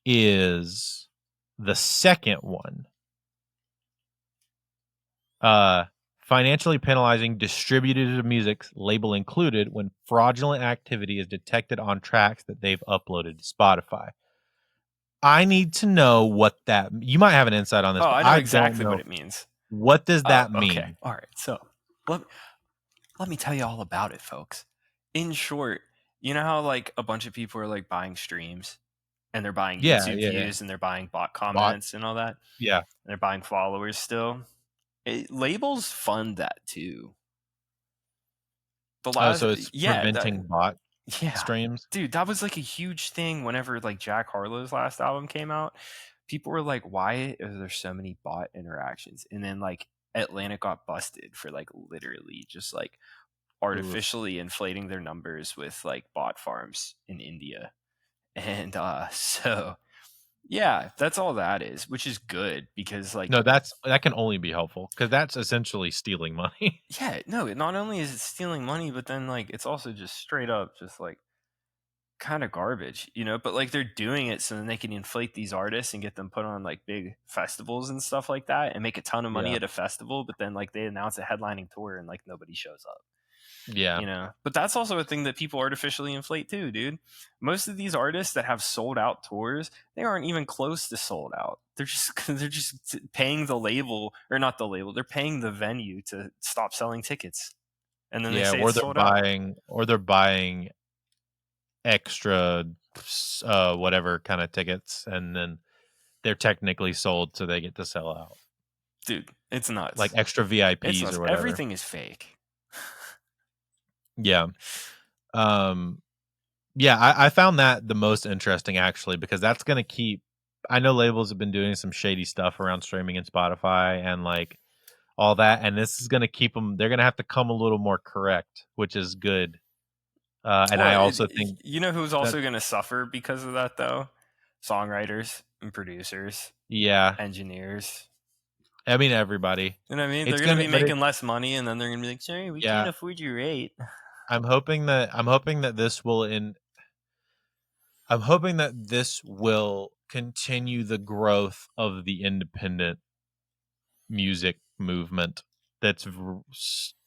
B: is The second one, financially penalizing distributors of music, label included, when fraudulent activity is detected on tracks that they've uploaded to Spotify. I need to know what that. You might have an insight on this.
C: Oh,
B: but
C: I know
B: don't
C: exactly
B: know.
C: what it means.
B: What does that mean?
C: Okay, all right. So let me tell you all about it, folks. In short, you know how like a bunch of people are like buying streams, and they're buying YouTube views, and they're buying bot comments and all that.
B: Yeah,
C: And they're buying followers still. Labels fund that too.
B: so it's preventing bot streams.
C: Dude, that was like a huge thing whenever like Jack Harlow's last album came out. People were like, why are there so many bot interactions? And then like Atlanta got busted for like literally just like artificially inflating their numbers with like bot farms in India. And so yeah, that's all that is, which is good because like
B: No, that can only be helpful because that's essentially stealing money.
C: yeah, no, not only is it stealing money, but then like it's also just straight up just like kind of garbage, you know, but like they're doing it so then they can inflate these artists and get them put on like big festivals and stuff like that and make a ton of money at a festival, but then like they announce a headlining tour and like nobody shows up.
B: Yeah.
C: You know, but that's also a thing that people artificially inflate too, dude. Most of these artists that have sold out tours, they aren't even close to sold out. They're just paying the label, or not the label, they're paying the venue to stop selling tickets. And then they say it's sold out.
B: Or they're buying extra whatever kind of tickets, and then they're technically sold so they get to sell out.
C: Dude, it's nuts.
B: Like extra VIPs or whatever.
C: Everything is fake.
B: Yeah. Yeah, I found that the most interesting actually, because that's going to keep, I know labels have been doing some shady stuff around streaming and Spotify and like all that, and this is going to keep them, they're going to have to come a little more correct, which is good. And I also think,
C: you know who's also going to suffer because of that though? Songwriters and producers.
B: Yeah.
C: Engineers.
B: I mean, everybody.
C: You know what I mean? They're going to be making less money, and then they're going to be like, sorry, we can't afford your rate.
B: I'm hoping that this will continue the growth of the independent music movement that's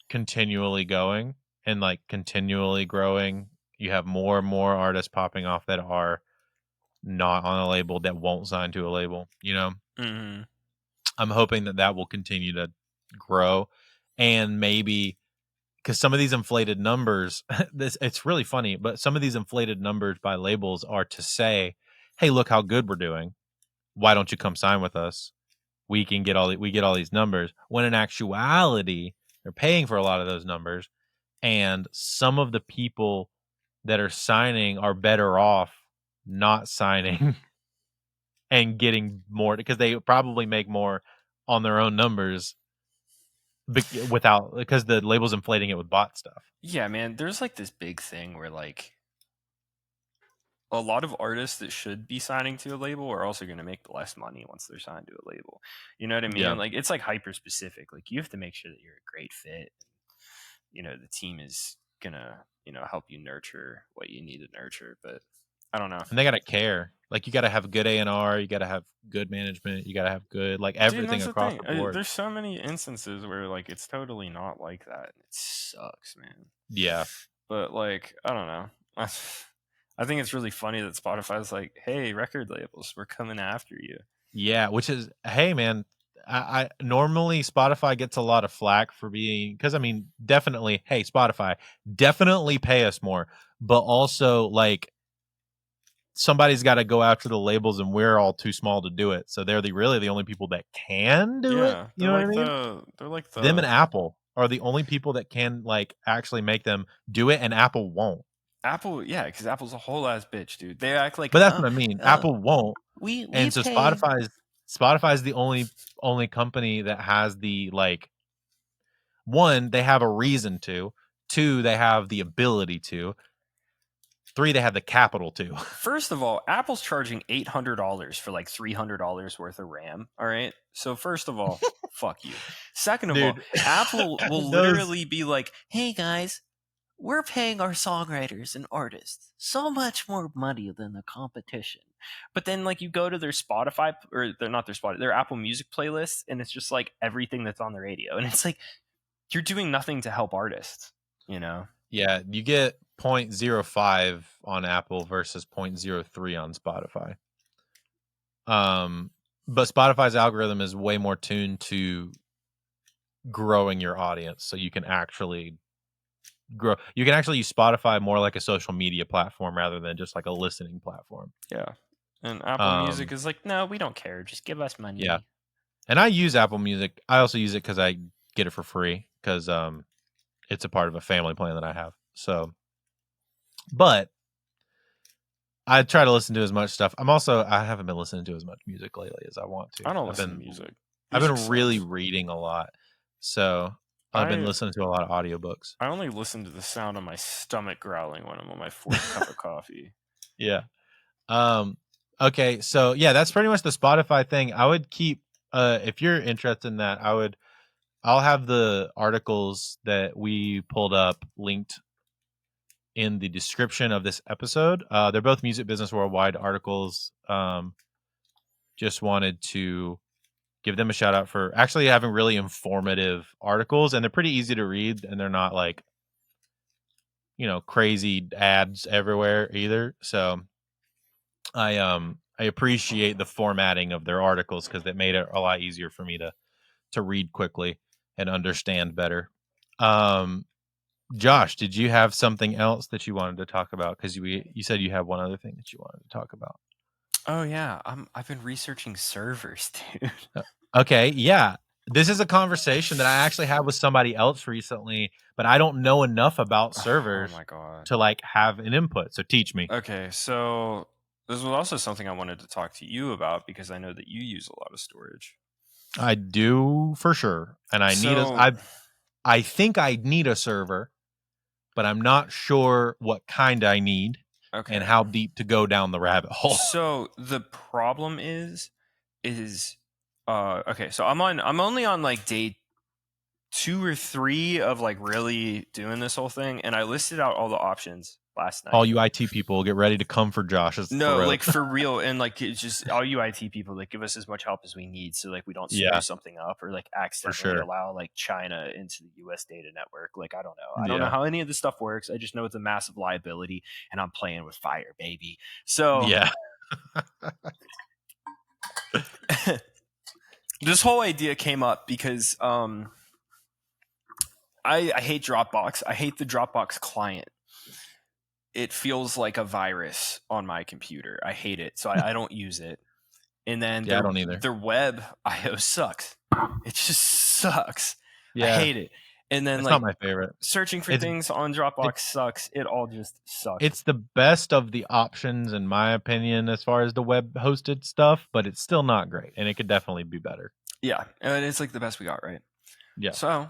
B: continually going and like continually growing. You have more and more artists popping off that are not on a label, that won't sign to a label, you know?
C: Mm-hmm.
B: I'm hoping that will continue to grow, and maybe because some of these inflated numbers, it's really funny, but some of these inflated numbers by labels are to say, hey, look how good we're doing. Why don't you come sign with us? We get all these numbers, when in actuality, they're paying for a lot of those numbers. And some of the people that are signing are better off not signing and getting more, because they probably make more on their own numbers because the label's inflating it with bot stuff.
C: Yeah, man, there's like this big thing where like a lot of artists that should be signing to a label are also going to make less money once they're signed to a label. You know what I mean?
B: Yeah.
C: Like it's like hyper specific. Like you have to make sure that you're a great fit. You know, the team is gonna, help you nurture what you need to nurture. But I don't know.
B: And they gotta care. Like you gotta have good A&R, you gotta have good management, you gotta have good everything across the board.
C: There's so many instances where like it's totally not like that. It sucks, man.
B: Yeah.
C: But like, I don't know. I think it's really funny that Spotify's like, hey, record labels, we're coming after you.
B: Yeah, which is, hey man, I normally Spotify gets a lot of flack for being, because I mean, definitely, hey, Spotify, definitely pay us more, but also like somebody's got to go after the labels, and we're all too small to do it. So they're really the only people that can do it. You know what I mean?
C: They're like
B: them and Apple are the only people that can like actually make them do it, and Apple won't.
C: Apple, yeah, because Apple's a whole ass bitch, dude. They act like,
B: but that's what I mean. Apple won't. And so
C: pay...
B: Spotify's the only company that has the like. One, they have a reason to. Two, they have the ability to. Three, they have the capital to.
C: First of all, Apple's charging $800 for like $300 worth of RAM. All right. So first of all, fuck you. Second of all, Apple will literally be like, hey guys,
D: we're paying our songwriters and artists so much more money than the competition.
C: But then, like, you go to their Spotify, or they're not their Spotify, their Apple Music playlist, and it's just like everything that's on the radio, and it's like you're doing nothing to help artists, you know?
B: Yeah, you get 0.05 on Apple versus 0.03 on Spotify. But Spotify's algorithm is way more tuned to growing your audience, so you can actually grow. You can actually use Spotify more like a social media platform rather than just like a listening platform.
C: Yeah. And Apple Music is like, no, we don't care. Just give us money.
B: Yeah. And I use Apple Music. I also use it because I get it for free because it's a part of a family plan that I have. So, but I try to listen to as much stuff. I haven't been listening to as much music lately as I want to.
C: I don't listen to music.
B: I've been really reading a lot. So I've been listening to a lot of audiobooks.
C: I only listen to the sound of my stomach growling when I'm on my fourth cup of coffee.
B: Yeah. Okay. So yeah, that's pretty much the Spotify thing. I would keep, if you're interested in that, I'll have the articles that we pulled up linked in the description of this episode. They're both Music Business Worldwide articles. Just wanted to give them a shout out for actually having really informative articles, and they're pretty easy to read, and they're not like, crazy ads everywhere either. So I appreciate the formatting of their articles because it made it a lot easier for me to read quickly and understand better. Josh, did you have something else that you wanted to talk about? Because you said you have one other thing that you wanted to talk about.
C: Oh yeah, I've been researching servers, dude.
B: Okay, yeah. This is a conversation that I actually had with somebody else recently, but I don't know enough about servers
C: Oh my god.
B: to like have an input. So teach me.
C: Okay, so this was also something I wanted to talk to you about because I know that you use a lot of storage.
B: I do for sure, and I think I need a server, but I'm not sure what kind I need and how deep to go down the rabbit hole.
C: So the problem is okay, so I'm only on like day 2 or 3 of like really doing this whole thing, and I listed out all the options last night.
B: All you IT people, get ready to come for Josh.
C: Like for real, and like it's just all you IT people, like give us as much help as we need, so like we don't screw something up or like accidentally allow like China into the U.S. data network. Like I don't know how any of this stuff works. I just know it's a massive liability, and I'm playing with fire, baby. So
B: yeah.
C: This whole idea came up because I hate Dropbox. I hate the Dropbox client. It feels like a virus on my computer. I hate it, so I don't use it. And then
B: I don't either.
C: Their web IO sucks. It just sucks.
B: Yeah.
C: I hate it. And then
B: it's not my favorite.
C: Searching for things on Dropbox sucks. It all just sucks.
B: It's the best of the options, in my opinion, as far as the web hosted stuff, but it's still not great, and it could definitely be better.
C: Yeah, and it's like the best we got, right?
B: Yeah.
C: So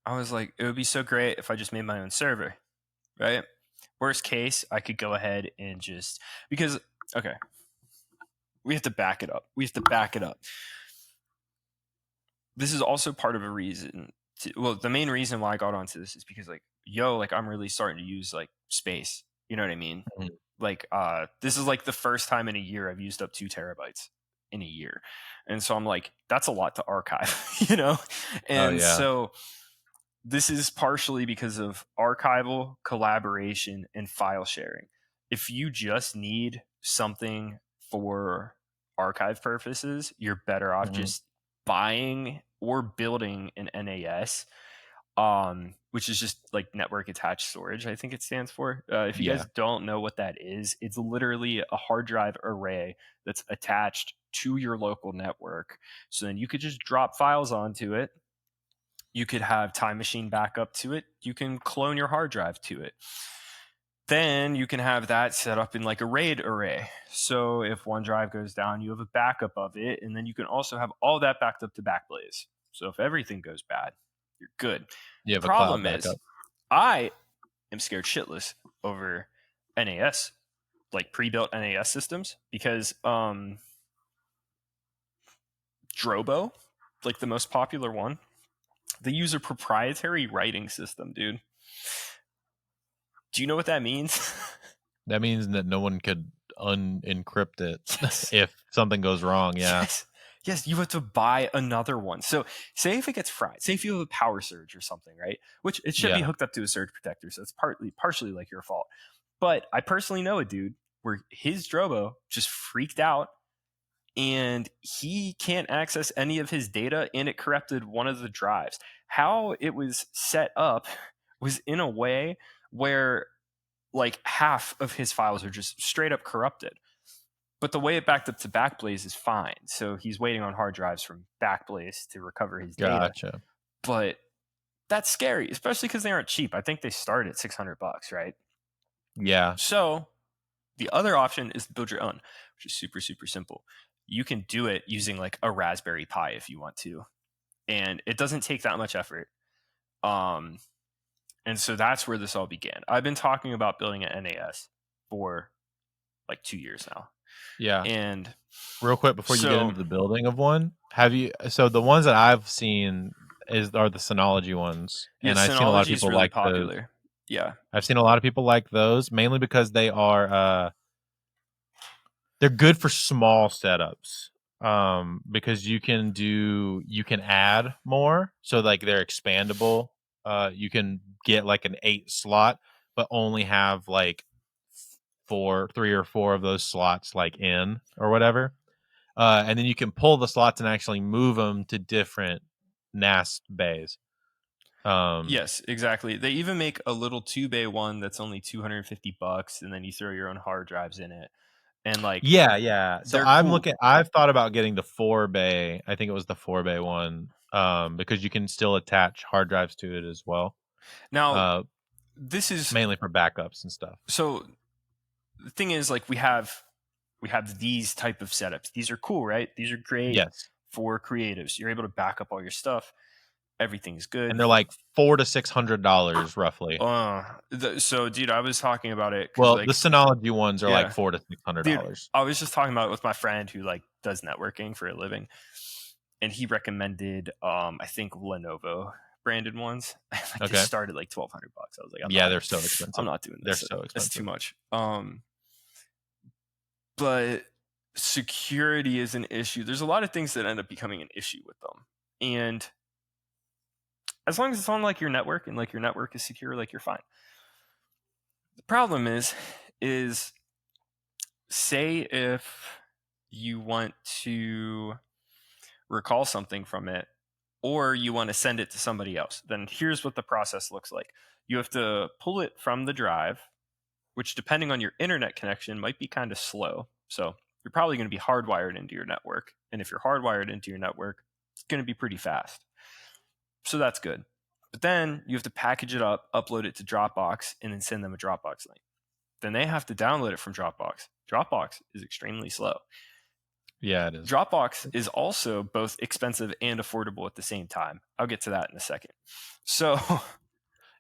C: I was like, it would be so great if I just made my own server, right? Worst case, I could go ahead and just because we have to back it up. This is also part of a reason. The main reason why I got onto this is because I'm really starting to use like space. You know what I mean?
B: Mm-hmm.
C: Like, this is like the first time in a year I've used up 2 terabytes in a year, and so I'm like, that's a lot to archive, And so this is partially because of archival, collaboration, and file sharing. If you just need something for archive purposes, you're better off just buying or building an NAS, which is just like network attached storage, I think it stands for. If you guys don't know what that is, it's literally a hard drive array that's attached to your local network. So then you could just drop files onto it. You could have Time Machine backup to it. You can clone your hard drive to it. Then you can have that set up in like a RAID array. So if one drive goes down, you have a backup of it. And then you can also have all that backed up to Backblaze. So if everything goes bad, you're good.
B: The
C: problem is, I am scared shitless over NAS, like pre-built NAS systems, because Drobo, like the most popular one, they use a proprietary writing system, dude. Do you know what that means?
B: That means that no one could unencrypt it
C: Yes.
B: if something goes wrong. Yeah.
C: Yes, you have to buy another one. So say if it gets fried, say if you have a power surge or something, right? Which it should be
B: Yeah.
C: hooked up to a surge protector, so it's partially like your fault. But I personally know a dude where his Drobo just freaked out and he can't access any of his data, and it corrupted one of the drives. How it was set up was in a way where like half of his files are just straight up corrupted. But the way it backed up to Backblaze is fine. So he's waiting on hard drives from Backblaze to recover his data.
B: Gotcha.
C: But that's scary, especially because they aren't cheap. I think they start at $600, right?
B: Yeah.
C: So the other option is to build your own, which is super, super simple. You can do it using like a Raspberry Pi if you want to. And it doesn't take that much effort. And so that's where this all began. I've been talking about building an NAS for like 2 years now.
B: Yeah.
C: And
B: real quick before you get into the building of one, so the ones that I've seen are the Synology ones, and I've seen a lot of people
C: really
B: like
C: popular.
B: those.
C: Yeah,
B: I've seen a lot of people like those mainly because they are they're good for small setups. Because you can add more, so like they're expandable. You can get like an 8 slot, but only have like 3 or 4 of those slots like in or whatever. And then you can pull the slots and actually move them to different NAS bays.
C: Yes, exactly. They even make a little 2-bay one that's only $250, and then you throw your own hard drives in it. And like,
B: yeah. So
C: cool.
B: I've thought about getting the 4-bay. I think it was the 4-bay one, because you can still attach hard drives to it as well.
C: Now, this is
B: mainly for backups and stuff.
C: So the thing is, like, we have these type of setups. These are cool, right? These are great.
B: Yes.
C: For creatives. You're able to back up all your stuff. Everything's good.
B: And they're like $400 to $600 roughly.
C: So dude, I was talking about it.
B: Well,
C: like,
B: the Synology ones are like $400 to $600.
C: Dude, I was just talking about it with my friend who like does networking for a living, and he recommended I think Lenovo branded ones. Like, they started like $1,200. I was like,
B: they're so expensive.
C: I'm not doing this.
B: They're so expensive.
C: That's too much. But security is an issue. There's a lot of things that end up becoming an issue with them, and as long as it's on like your network and like your network is secure, like you're fine. The problem is say if you want to recall something from it, or you want to send it to somebody else, then here's what the process looks like. You have to pull it from the drive, which depending on your internet connection might be kind of slow. So you're probably going to be hardwired into your network. And if you're hardwired into your network, it's going to be pretty fast. So that's good. But then you have to package it up, upload it to Dropbox, and then send them a Dropbox link. Then they have to download it from Dropbox. Dropbox is extremely slow.
B: Yeah, it is.
C: Dropbox is also both expensive and affordable at the same time. I'll get to that in a second. So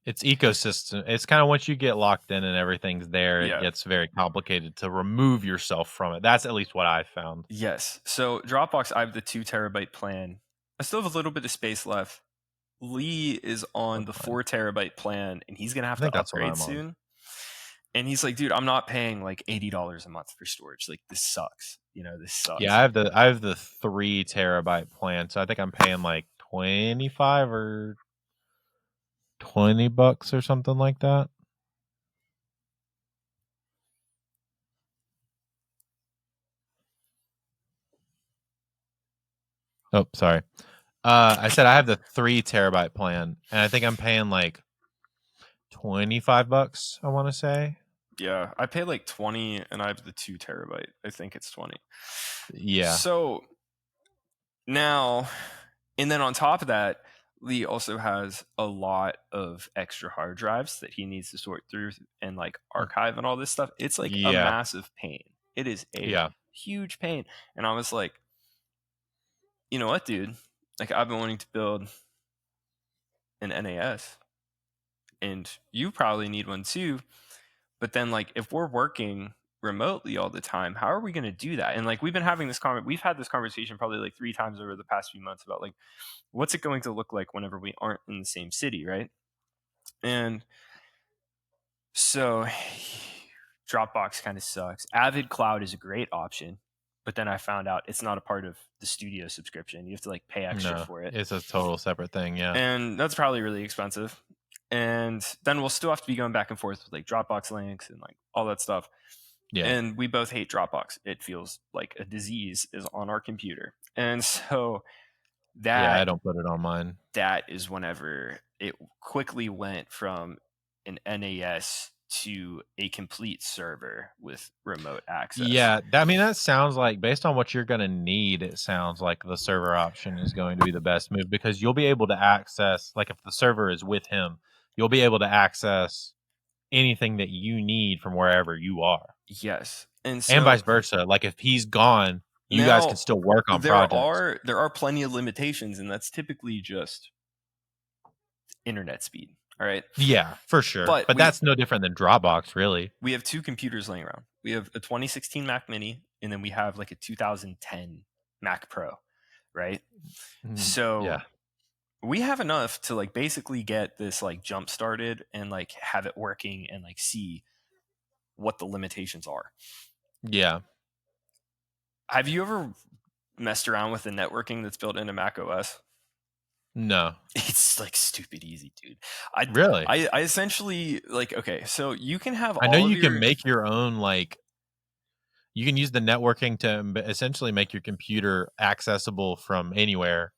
B: it's ecosystem. It's kind of once you get locked in and everything's there, it gets very complicated to remove yourself from it. That's at least what I found.
C: Yes. So Dropbox, I have the 2 terabyte plan. I still have a little bit of space left. Lee is on the 4 terabyte plan, and he's going to have to upgrade soon. And he's like, dude, I'm not paying like $80 a month for storage. Like, this sucks. This sucks.
B: Yeah, I have the 3 terabyte plan, so I think I'm paying like $25 or $20 or something like that. Oh, sorry. I said I have the 3 terabyte plan, and I think I'm paying like $25. I want to say.
C: Yeah, I pay like 20, and I have the 2 terabyte. I think it's 20.
B: Yeah.
C: So now, and then on top of that, Lee also has a lot of extra hard drives that he needs to sort through and like archive and all this stuff. It's like a massive pain. It is a huge pain. And I was like, you know what, dude? Like, I've been wanting to build an NAS, and you probably need one too. But then, like, if we're working remotely all the time, how are we going to do that? And like, we've had this conversation probably like 3 times over the past few months about like, what's it going to look like whenever we aren't in the same city, right? And So Dropbox kind of sucks. Avid Cloud is a great option, but then I found out it's not a part of the studio subscription. You have to like pay extra
B: No,
C: for it.
B: it's a total separate thing. Yeah.
C: And that's probably really expensive. And then we'll still have to be going back and forth with like Dropbox links and like all that stuff.
B: Yeah.
C: And we both hate Dropbox. It feels like a disease is on our computer. And so
B: I don't put it on mine.
C: that is whenever it quickly went from an NAS to a complete server with remote access.
B: Yeah, that sounds like, based on what you're going to need, it sounds like the server option is going to be the best move, because you'll be able to access, like if the server is with him, you'll be able to access anything that you need from wherever you are.
C: Yes.
B: And vice versa. Like if he's gone, you guys can still work on projects.
C: There are plenty of limitations, and that's typically just internet speed. All right.
B: Yeah, for sure. But that's no different than Dropbox, really.
C: We have two computers laying around. We have a 2016 Mac Mini, and then we have like a 2010 Mac Pro, right? So
B: yeah,
C: we have enough to like basically get this like jump started and like have it working and like see what the limitations are.
B: Yeah.
C: Have you ever messed around with the networking that's built into Mac OS?
B: No.
C: It's like stupid easy, dude. I essentially like, okay, so you can have
B: I know you can make your own, like, you can use the networking to essentially make your computer accessible from anywhere,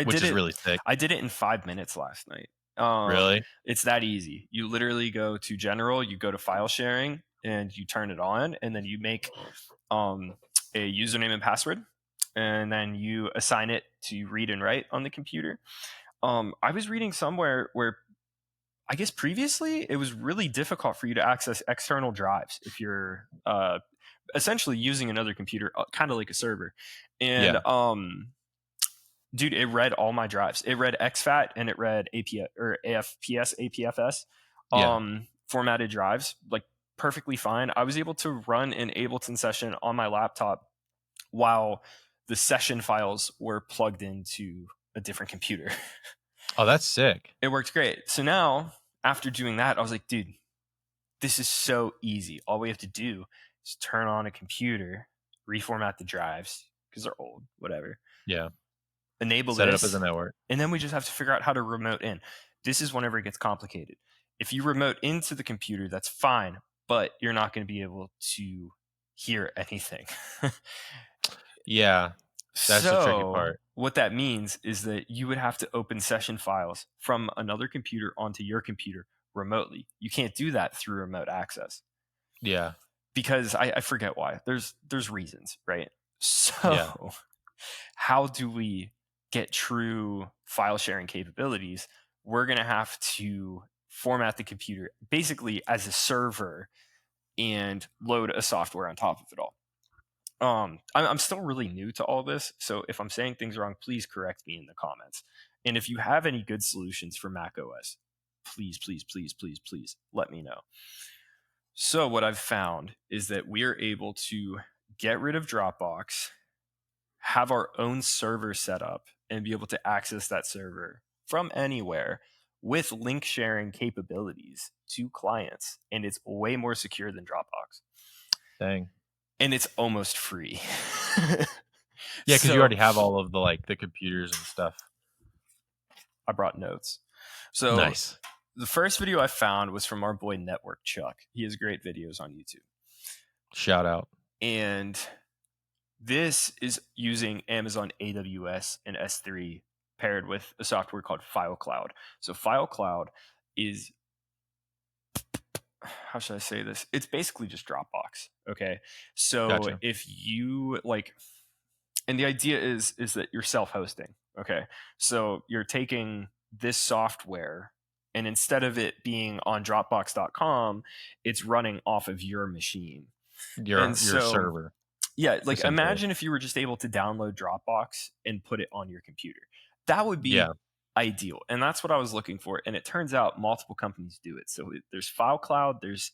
B: which is really sick.
C: I did it in 5 minutes last night.
B: Really?
C: It's that easy. You literally go to general, you go to file sharing, and you turn it on, and then you make a username and password, and then you assign it to read and write on the computer. I was reading somewhere where I guess previously it was really difficult for you to access external drives if you're essentially using another computer, kind of like a server. And dude, it read all my drives. It read exFAT and it read APF or AFPS, APFS formatted drives, like perfectly fine. I was able to run an Ableton session on my laptop while the session files were plugged into a different computer.
B: Oh, that's sick.
C: It worked great. So now, after doing that, I was like, dude, this is so easy. All we have to do is turn on a computer, reformat the drives because they're old, whatever.
B: Yeah.
C: Enable
B: Set it up as a network.
C: And then we just have to figure out how to remote in. This is whenever it gets complicated. If you remote into the computer, that's fine, but you're not going to be able to hear anything.
B: Yeah, that's the tricky part.
C: What that means is that you would have to open session files from another computer onto your computer remotely. You can't do that through remote access.
B: Yeah.
C: Because I forget why. There's reasons, right? So how do we get true file sharing capabilities? We're going to have to format the computer basically as a server and load a software on top of it all. I'm still really new to all this, so if I'm saying things wrong, please correct me in the comments. And if you have any good solutions for Mac OS, please let me know. So what I've found is that we are able to get rid of Dropbox, have our own server set up, and be able to access that server from anywhere with link sharing capabilities to clients. And it's way more secure than Dropbox.
B: Dang.
C: And it's almost free.
B: Yeah, because you already have all of the like the computers and stuff.
C: I brought notes. So
B: nice.
C: The first video I found was from our boy Network Chuck. He has great videos on YouTube.
B: Shout out.
C: And this is using Amazon AWS and S3 paired with a software called FileCloud. So FileCloud is, how should I say this? It's basically just Dropbox. Okay. So
B: gotcha.
C: If you like, and the idea is that you're self-hosting. Okay. So you're taking this software and instead of it being on Dropbox.com, it's running off of your machine.
B: Your server.
C: Yeah. Like imagine if you were just able to download Dropbox and put it on your computer. That would be ideal. And that's what I was looking for. And it turns out multiple companies do it. So there's FileCloud, there's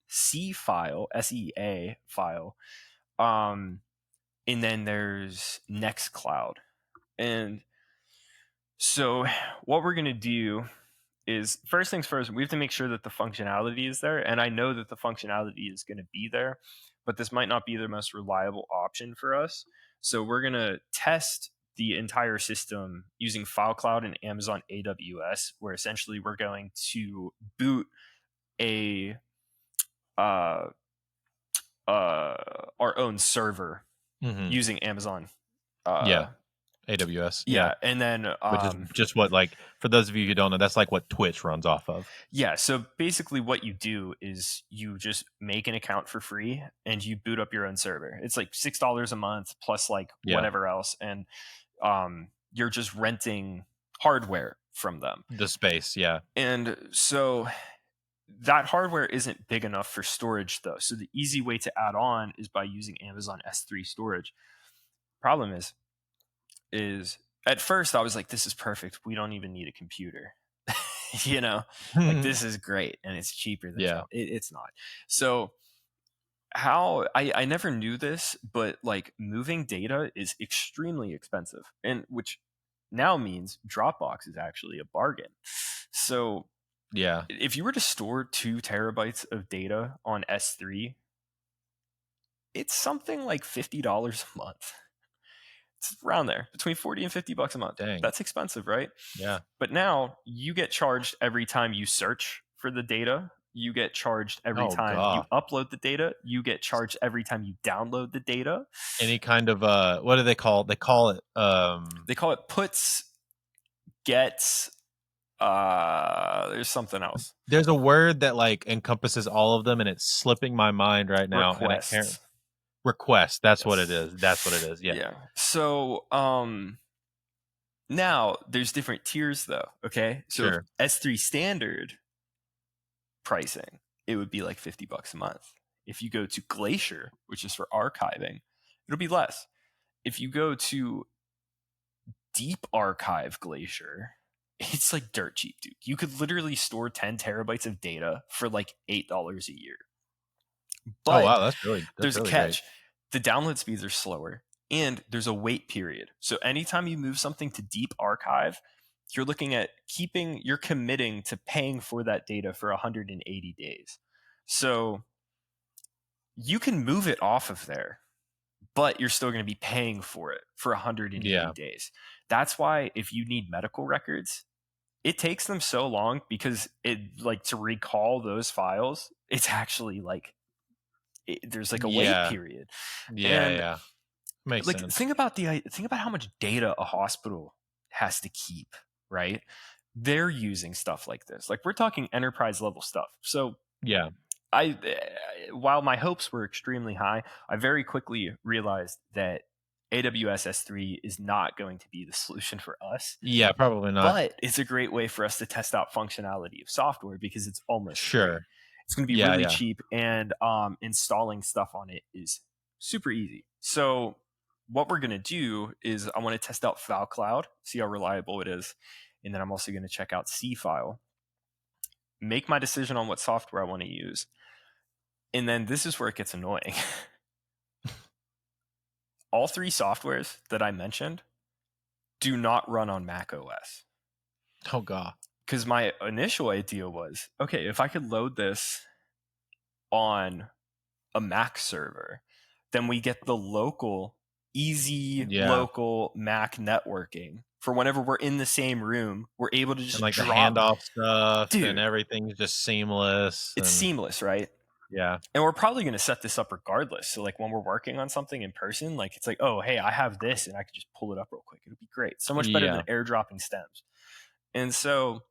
C: SeaFile, SEA file. And then there's Nextcloud. And so what we're going to do is first things first, we have to make sure that the functionality is there. And I know that the functionality is going to be there, but this might not be the most reliable option for us. So we're going to test the entire system using FileCloud and Amazon AWS, where essentially we're going to boot our own server using Amazon.
B: AWS.
C: Yeah. And then
B: which is just what, like, for those of you who don't know, that's like what Twitch runs off of.
C: Yeah. So basically what you do is you just make an account for free and you boot up your own server. It's like $6 a month plus like whatever else. And you're just renting hardware from them.
B: The space. Yeah.
C: And so that hardware isn't big enough for storage though. So the easy way to add on is by using Amazon S3 storage. Problem is at first I was like, this is perfect. We don't even need a computer. You know, like this is great and it's cheaper than it's not. So how I never knew this, but like moving data is extremely expensive, and which now means Dropbox is actually a bargain. So if you were to store 2 terabytes of data on S3, it's something like $50 a month. It's around there, between $40 and $50 a month.
B: Dang.
C: That's expensive, right?
B: Yeah.
C: But now you get charged every time you search for the data. You get charged every time you upload the data. You get charged every time you download the data.
B: Any kind of what do they call it? They call it
C: puts, gets. There's something else.
B: There's a word that like encompasses all of them, and it's slipping my mind right now.
C: Requests.
B: And I can't. Request. That's what it is. That's what it is. Yeah.
C: Yeah. So now there's different tiers though. Okay. So S3 standard pricing, it would be like $50 a month. If you go to Glacier, which is for archiving, it'll be less. If you go to Deep Archive Glacier, it's like dirt cheap, dude. You could literally store 10 terabytes of data for like $8 a year. But there's a catch. Great. The download speeds are slower and there's a wait period. So anytime you move something to Deep Archive, you're looking at you're committing to paying for that data for 180 days. So you can move it off of there, but you're still going to be paying for it for 180 days. That's why if you need medical records, it takes them so long because to recall those files, it's actually like, there's like a wait period.
B: Makes sense.
C: Think about how much data a hospital has to keep, right? They're using stuff like this. Like we're talking enterprise level stuff. So while my hopes were extremely high, I very quickly realized that AWS S3 is not going to be the solution for us.
B: Yeah, probably not.
C: But it's a great way for us to test out functionality of software because it's almost free. It's going to be really cheap, and installing stuff on it is super easy. So what we're going to do is I want to test out FileCloud, see how reliable it is, and then I'm also going to check out CFile, make my decision on what software I want to use, and then this is where it gets annoying. All 3 softwares that I mentioned do not run on Mac OS.
B: Oh, God.
C: Because my initial idea was, okay, if I could load this on a Mac server, then we get the local Mac networking for whenever we're in the same room. We're able to just
B: the handoff stuff, and everything's just seamless.
C: It's seamless, right?
B: Yeah.
C: And we're probably going to set this up regardless. So like when we're working on something in person, like it's like, oh, hey, I have this and I can just pull it up real quick. It'll be great. So much better than airdropping stems. And so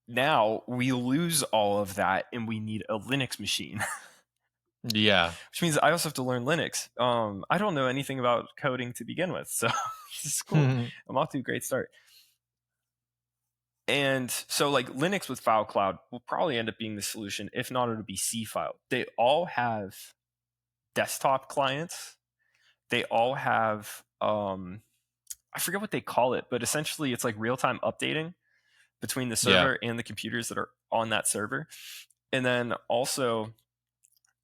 C: now we lose all of that and we need a Linux machine. Which means I also have to learn Linux. I don't know anything about coding to begin with. So this is cool. I'm off to a great start. And so like Linux with FileCloud will probably end up being the solution. If not, it'll be CFile. They all have desktop clients. They all have, I forget what they call it, but essentially it's like real-time updating between the server and the computers that are on that server. And then also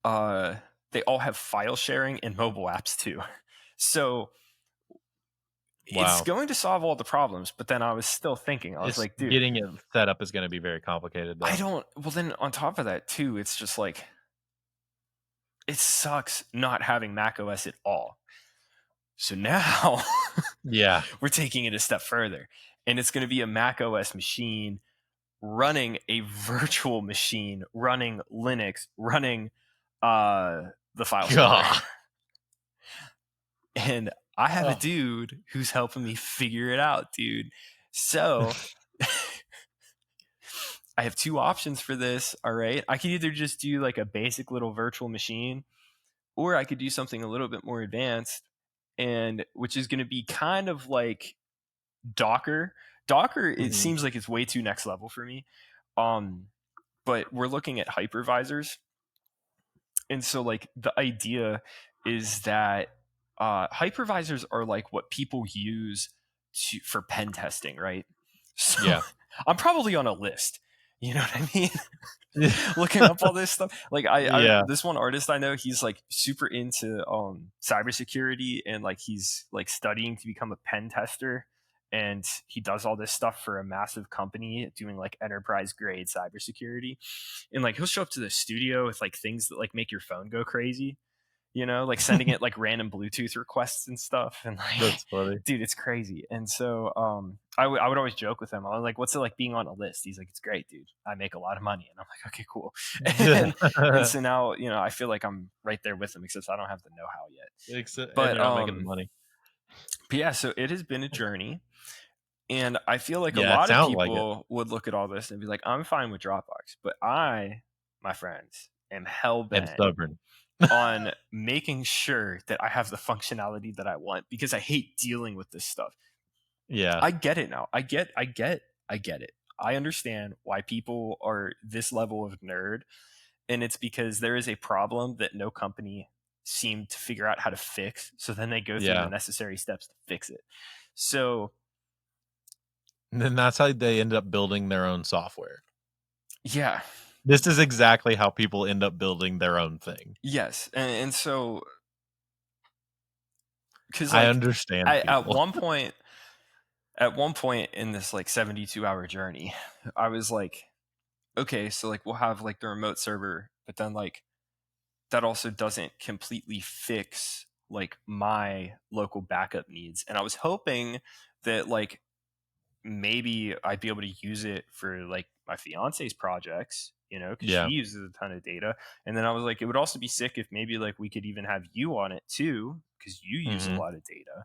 C: they all have file sharing and mobile apps too. So It's
B: Wow.
C: going to solve all the problems, but then I was still thinking, I was like, dude,
B: getting it set up is going to be very complicated, though.
C: well, then on top of that too, it's just like, it sucks not having Mac OS at all. So now
B: Yeah.
C: we're taking it a step further, and it's going to be a Mac OS machine running a virtual machine, running Linux, running the file server.
B: God.
C: And I have a
B: Oh.
C: dude who's helping me figure it out, dude. So I have two options for this. All right. I could either just do like a basic little virtual machine, or I could do something a little bit more advanced, and which is going to be kind of like Docker. Docker, it seems like it's way too next level for me. But we're looking at hypervisors. And so like the idea is that hypervisors are like what people use for pen testing, right? So
B: Yeah.
C: I'm probably on a list. You know what I mean? Looking up all this stuff. Like I this one artist I know, he's like super into cybersecurity, and like he's like studying to become a pen tester, and he does all this stuff for a massive company doing like enterprise grade cybersecurity. And like he'll show up to the studio with like things that like make your phone go crazy, you know, like sending it like random Bluetooth requests and stuff. And like,
B: That's funny.
C: dude, it's crazy. And so I would always joke with him. I was like, what's it like being on a list? He's like, it's great, dude. I make a lot of money. And I'm like, okay, cool. And so now, you know, I feel like I'm right there with him, except I don't have the know-how yet. But
B: you're not making the money.
C: But yeah, so it has been a journey. And I feel like a
B: Yeah, it
C: lot of
B: sounds like
C: people would look at all this and be like, I'm fine with Dropbox. But I, my friends, am hell-bent
B: And stubborn.
C: on making sure that I have the functionality that I want, because I hate dealing with this stuff.
B: Yeah.
C: I get it now. I get it. I understand why people are this level of nerd, and it's because there is a problem that no company seemed to figure out how to fix. So then they go through the necessary steps to fix it. So
B: and then that's how they end up building their own software.
C: Yeah.
B: This is exactly how people end up building their own thing.
C: Yes. And so, because
B: I understand
C: at one point in this like 72-hour journey, I was like, okay, so like we'll have like the remote server, but then like that also doesn't completely fix like my local backup needs. And I was hoping that like maybe I'd be able to use it for like my fiance's projects, you know, because she uses a ton of data. And then I was like, it would also be sick if maybe like we could even have you on it too, because you use a lot of data.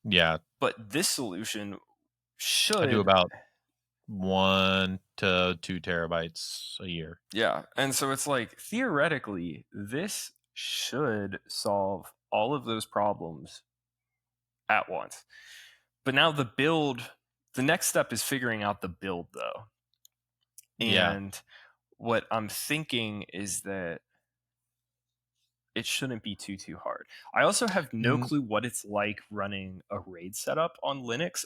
B: Yeah.
C: But this solution should
B: I do about 1 to 2 terabytes a year.
C: Yeah. And so it's like, theoretically, this should solve all of those problems at once. But now the next step is figuring out the build, though. And what I'm thinking is that it shouldn't be too hard. I also have no clue what it's like running a RAID setup on Linux,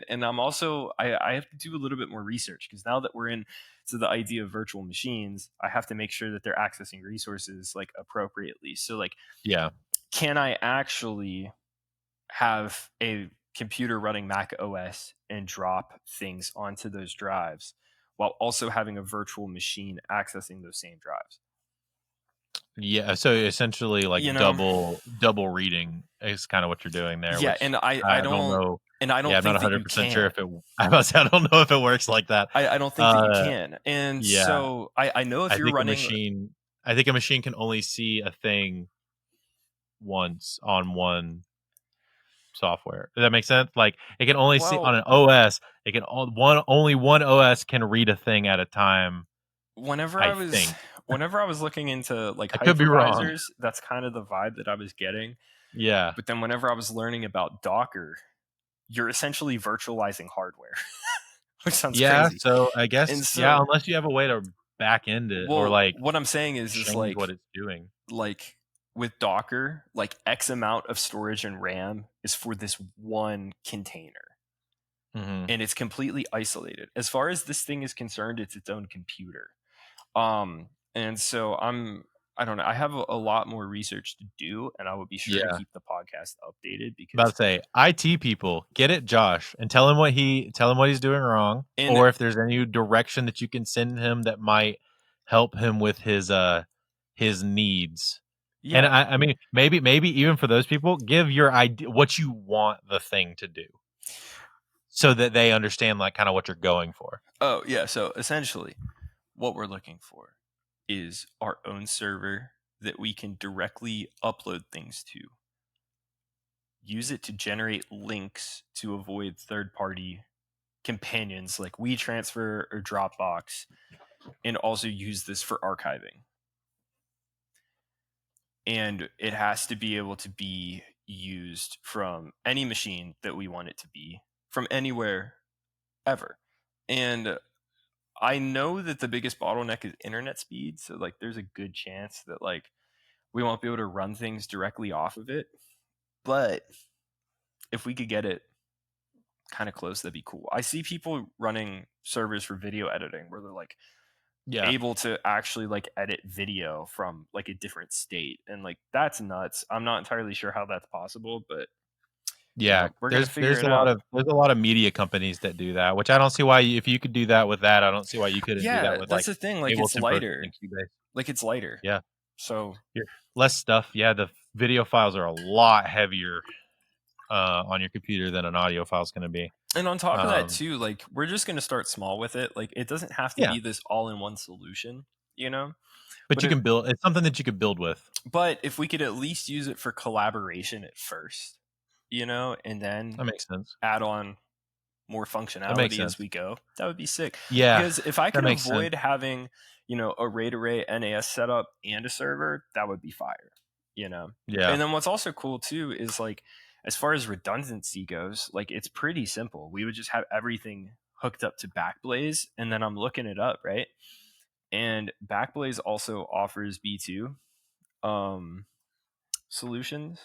C: and I'm also I have to do a little bit more research, because now that we're into the idea of virtual machines, I have to make sure that they're accessing resources like appropriately. So like, can I actually have a computer running Mac OS and drop things onto those drives while also having a virtual machine accessing those same drives?
B: Yeah, so essentially like double reading is kind of what you're doing there.
C: Yeah,
B: which
C: and I don't know. And I don't
B: I'm
C: think
B: not
C: that
B: 100% sure if it I don't know if it works like that.
C: I don't think that you can. And so I know if you're running
B: I think a machine can only see a thing once on one software. Does that make sense? Like it can only see on an OS, it can only one OS can read a thing at a time.
C: Whenever I was looking into like
B: I could be wrong.
C: hypervisors, that's kind of the vibe that I was getting.
B: Yeah.
C: But then whenever I was learning about Docker, you're essentially virtualizing hardware, which sounds crazy.
B: So I guess unless you have a way to back end it, or like
C: what I'm saying is like
B: what it's doing.
C: Like with Docker, like X amount of storage and RAM is for this one container. And it's completely isolated. As far as this thing is concerned, it's its own computer. And so I'm I don't know. I have a lot more research to do, and I will be sure to
B: Yeah.
C: keep the podcast updated
B: About
C: because
B: to say, IT people, get at Josh and tell him what he's doing wrong,
C: And-
B: or if there's any direction that you can send him that might help him with his needs.
C: yeah,
B: And I mean, maybe even for those people, give your idea what you want the thing to do, so that they understand like kind of what you're going for.
C: oh yeah. So essentially, what we're looking for is our own server that we can directly upload things to. Use it to generate links to avoid third-party companions like WeTransfer or Dropbox, and also use this for archiving. And it has to be able to be used from any machine that we want it to be, from anywhere ever. And I know that the biggest bottleneck is internet speed, so like there's a good chance that like we won't be able to run things directly off of it. But if we could get it kind of close, that'd be cool. I see people running servers for video editing where they're like able to actually like edit video from like a different state, and like that's nuts. I'm not entirely sure how that's possible, but
B: Yeah,
C: we're gonna figure
B: there's
C: it
B: a lot
C: out.
B: of media companies that do that, which I don't see why if you could do that with that, I don't see why you couldn't do that with
C: That's
B: like
C: the thing. Like it's
B: Ableton Pro
C: lighter.
B: and Cubase.
C: Like it's lighter.
B: Yeah,
C: So
B: less stuff. Yeah, the video files are a lot heavier on your computer than an audio file is going to be.
C: And on top of that too, like we're just gonna start small with it. Like it doesn't have to be this all-in-one solution, you know.
B: But you can build. It's something that you could build with.
C: But if we could at least use it for collaboration at first, you know, and then
B: that makes sense.
C: Add on more functionality as we go, that would be sick.
B: Yeah,
C: because if I could avoid having, you know, a RAID array NAS setup and a server, that would be fire, you know.
B: Yeah.
C: And then what's also cool too is like as far as redundancy goes, like it's pretty simple. We would just have everything hooked up to Backblaze, and then I'm looking it up, right? And Backblaze also offers B2 solutions.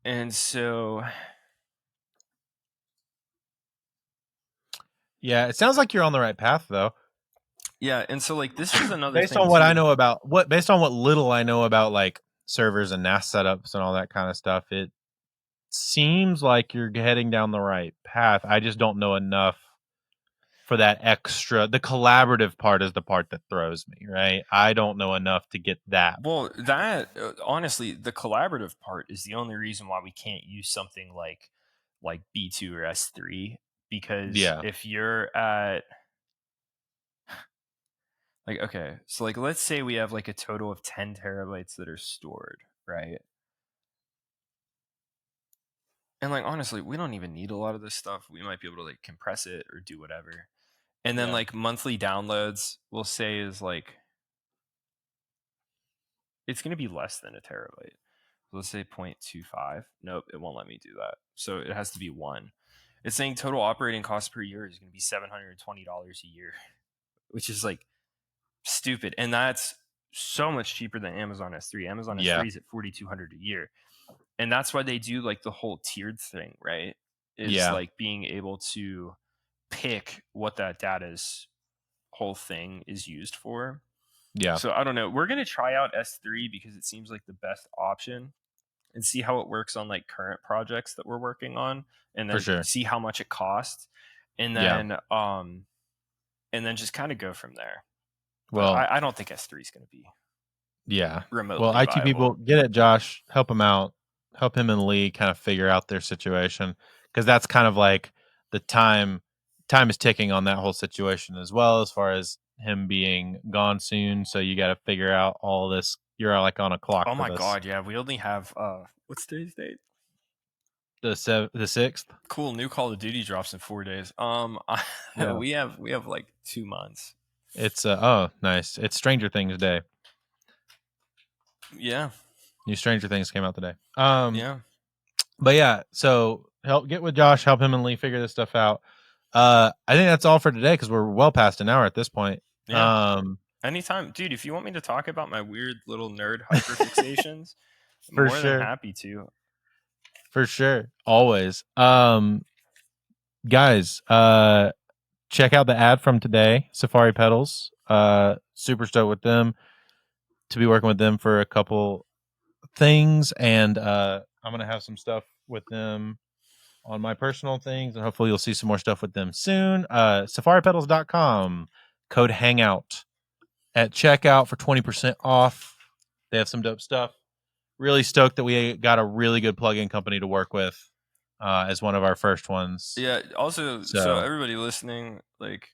C: And so
B: yeah, it sounds like you're on the right path though.
C: Yeah, and so like this is another
B: based
C: thing
B: on what
C: too.
B: I know about based on what little I know about like servers and NAS setups and all that kind of stuff, it seems like you're heading down the right path. I just don't know enough for that extra. The collaborative part is the part that throws me, right? I don't know enough to get that.
C: Well, that honestly, the collaborative part is the only reason why we can't use something like B2 or S3, because if you're at like, okay, so like let's say we have like a total of 10 terabytes that are stored, right? And like honestly, we don't even need a lot of this stuff. We might be able to like compress it or do whatever. And then like monthly downloads, we'll say is like it's going to be less than a terabyte. Let's say 0.25. Nope, it won't let me do that. So it has to be 1. It's saying total operating cost per year is going to be $720 a year, which is like stupid. And that's so much cheaper than Amazon S3. Amazon S3 is at $4,200 a year. And that's why they do like the whole tiered thing, right? Is like being able to pick what that data's whole thing is used for.
B: Yeah.
C: So I don't know. We're going to try out S3 because it seems like the best option and see how it works on like current projects that we're working on, and then see how much it costs. And then just kind of go from there. Well, I don't think S3 is going to be remotely
B: well, IT
C: viable.
B: people, get at Josh, help him out, help him and Lee kind of figure out their situation, because that's kind of like the time is ticking on that whole situation as well, as far as him being gone soon. So you got to figure out all this. You're like on a clock.
C: Oh my god, yeah. We only have what's today's date?
B: The 6th.
C: Cool. New Call of Duty drops in 4 days. We have like 2 months.
B: It's oh nice. It's Stranger Things Day.
C: Yeah.
B: New Stranger Things came out today.
C: Yeah.
B: But yeah, so get with Josh, help him and Lee figure this stuff out. I think that's all for today because we're well past an hour at this point.
C: Yeah. Anytime, dude. If you want me to talk about my weird little nerd hyperfixations, I'm more than happy to.
B: For sure, always. Guys, check out the ad from today, Safari Pedals. Super stoked with them. to be working with them for a couple things, and I'm gonna have some stuff with them on my personal things, and hopefully you'll see some more stuff with them soon. SafariPedals.com, code Hangout at checkout for 20% off. They have some dope stuff. Really stoked that we got a really good plugin company to work with as one of our first ones.
C: Yeah. Also, so everybody listening, like,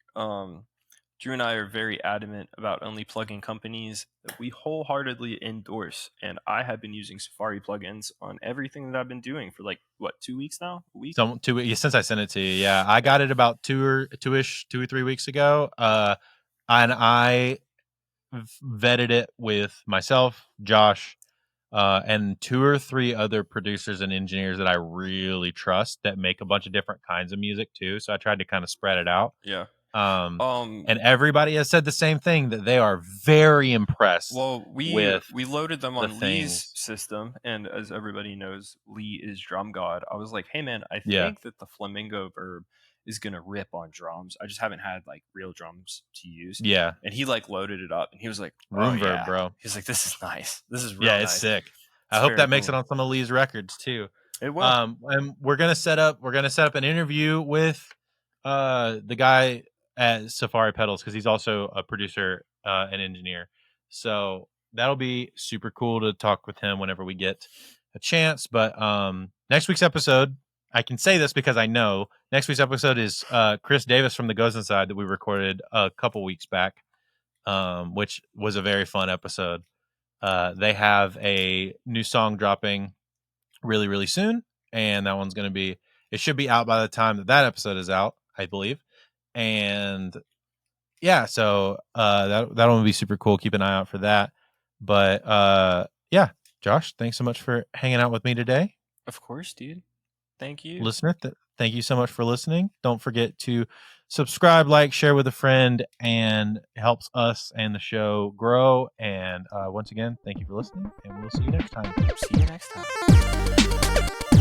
C: Drew and I are very adamant about only plugin companies that we wholeheartedly endorse. And I have been using Safari plugins on everything that I've been doing for like, what, 2 weeks now? A week?
B: Since I sent it to you. Yeah. I got it about 2 or 3 weeks ago. And I vetted it with myself, Josh, and 2 or 3 other producers and engineers that I really trust that make a bunch of different kinds of music too. So I tried to kind of spread it out.
C: Yeah.
B: And everybody has said the same thing, that they are very impressed.
C: Well, we loaded them on Lee's system, and as everybody knows, Lee is drum god. I was like, hey man, I think that the flamingo verb is gonna rip on drums. I just haven't had like real drums to use.
B: Yeah.
C: And he like loaded it up, and he was like,
B: room verb, bro.
C: He's like, this is nice. This is real nice.
B: It's sick. I hope that makes it on some of Lee's records too.
C: It will.
B: And we're gonna set up an interview with the guy at Safari Pedals, because he's also a producer and engineer. So that'll be super cool to talk with him whenever we get a chance. But next week's episode, I can say this because I know next week's episode is Chris Davis from the Goes Inside that we recorded a couple weeks back, which was a very fun episode. They have a new song dropping really, really soon, and that one's going to be, it should be out by the time that episode is out, I believe. And yeah, so that one would be super cool. Keep an eye out for that. But yeah, Josh, thanks so much for hanging out with me today.
C: Of course, dude. Thank you.
B: Listener, thank you so much for listening. Don't forget to subscribe, like, share with a friend, and it helps us and the show grow. And once again, thank you for listening, and we'll see you next time.
C: See you next time.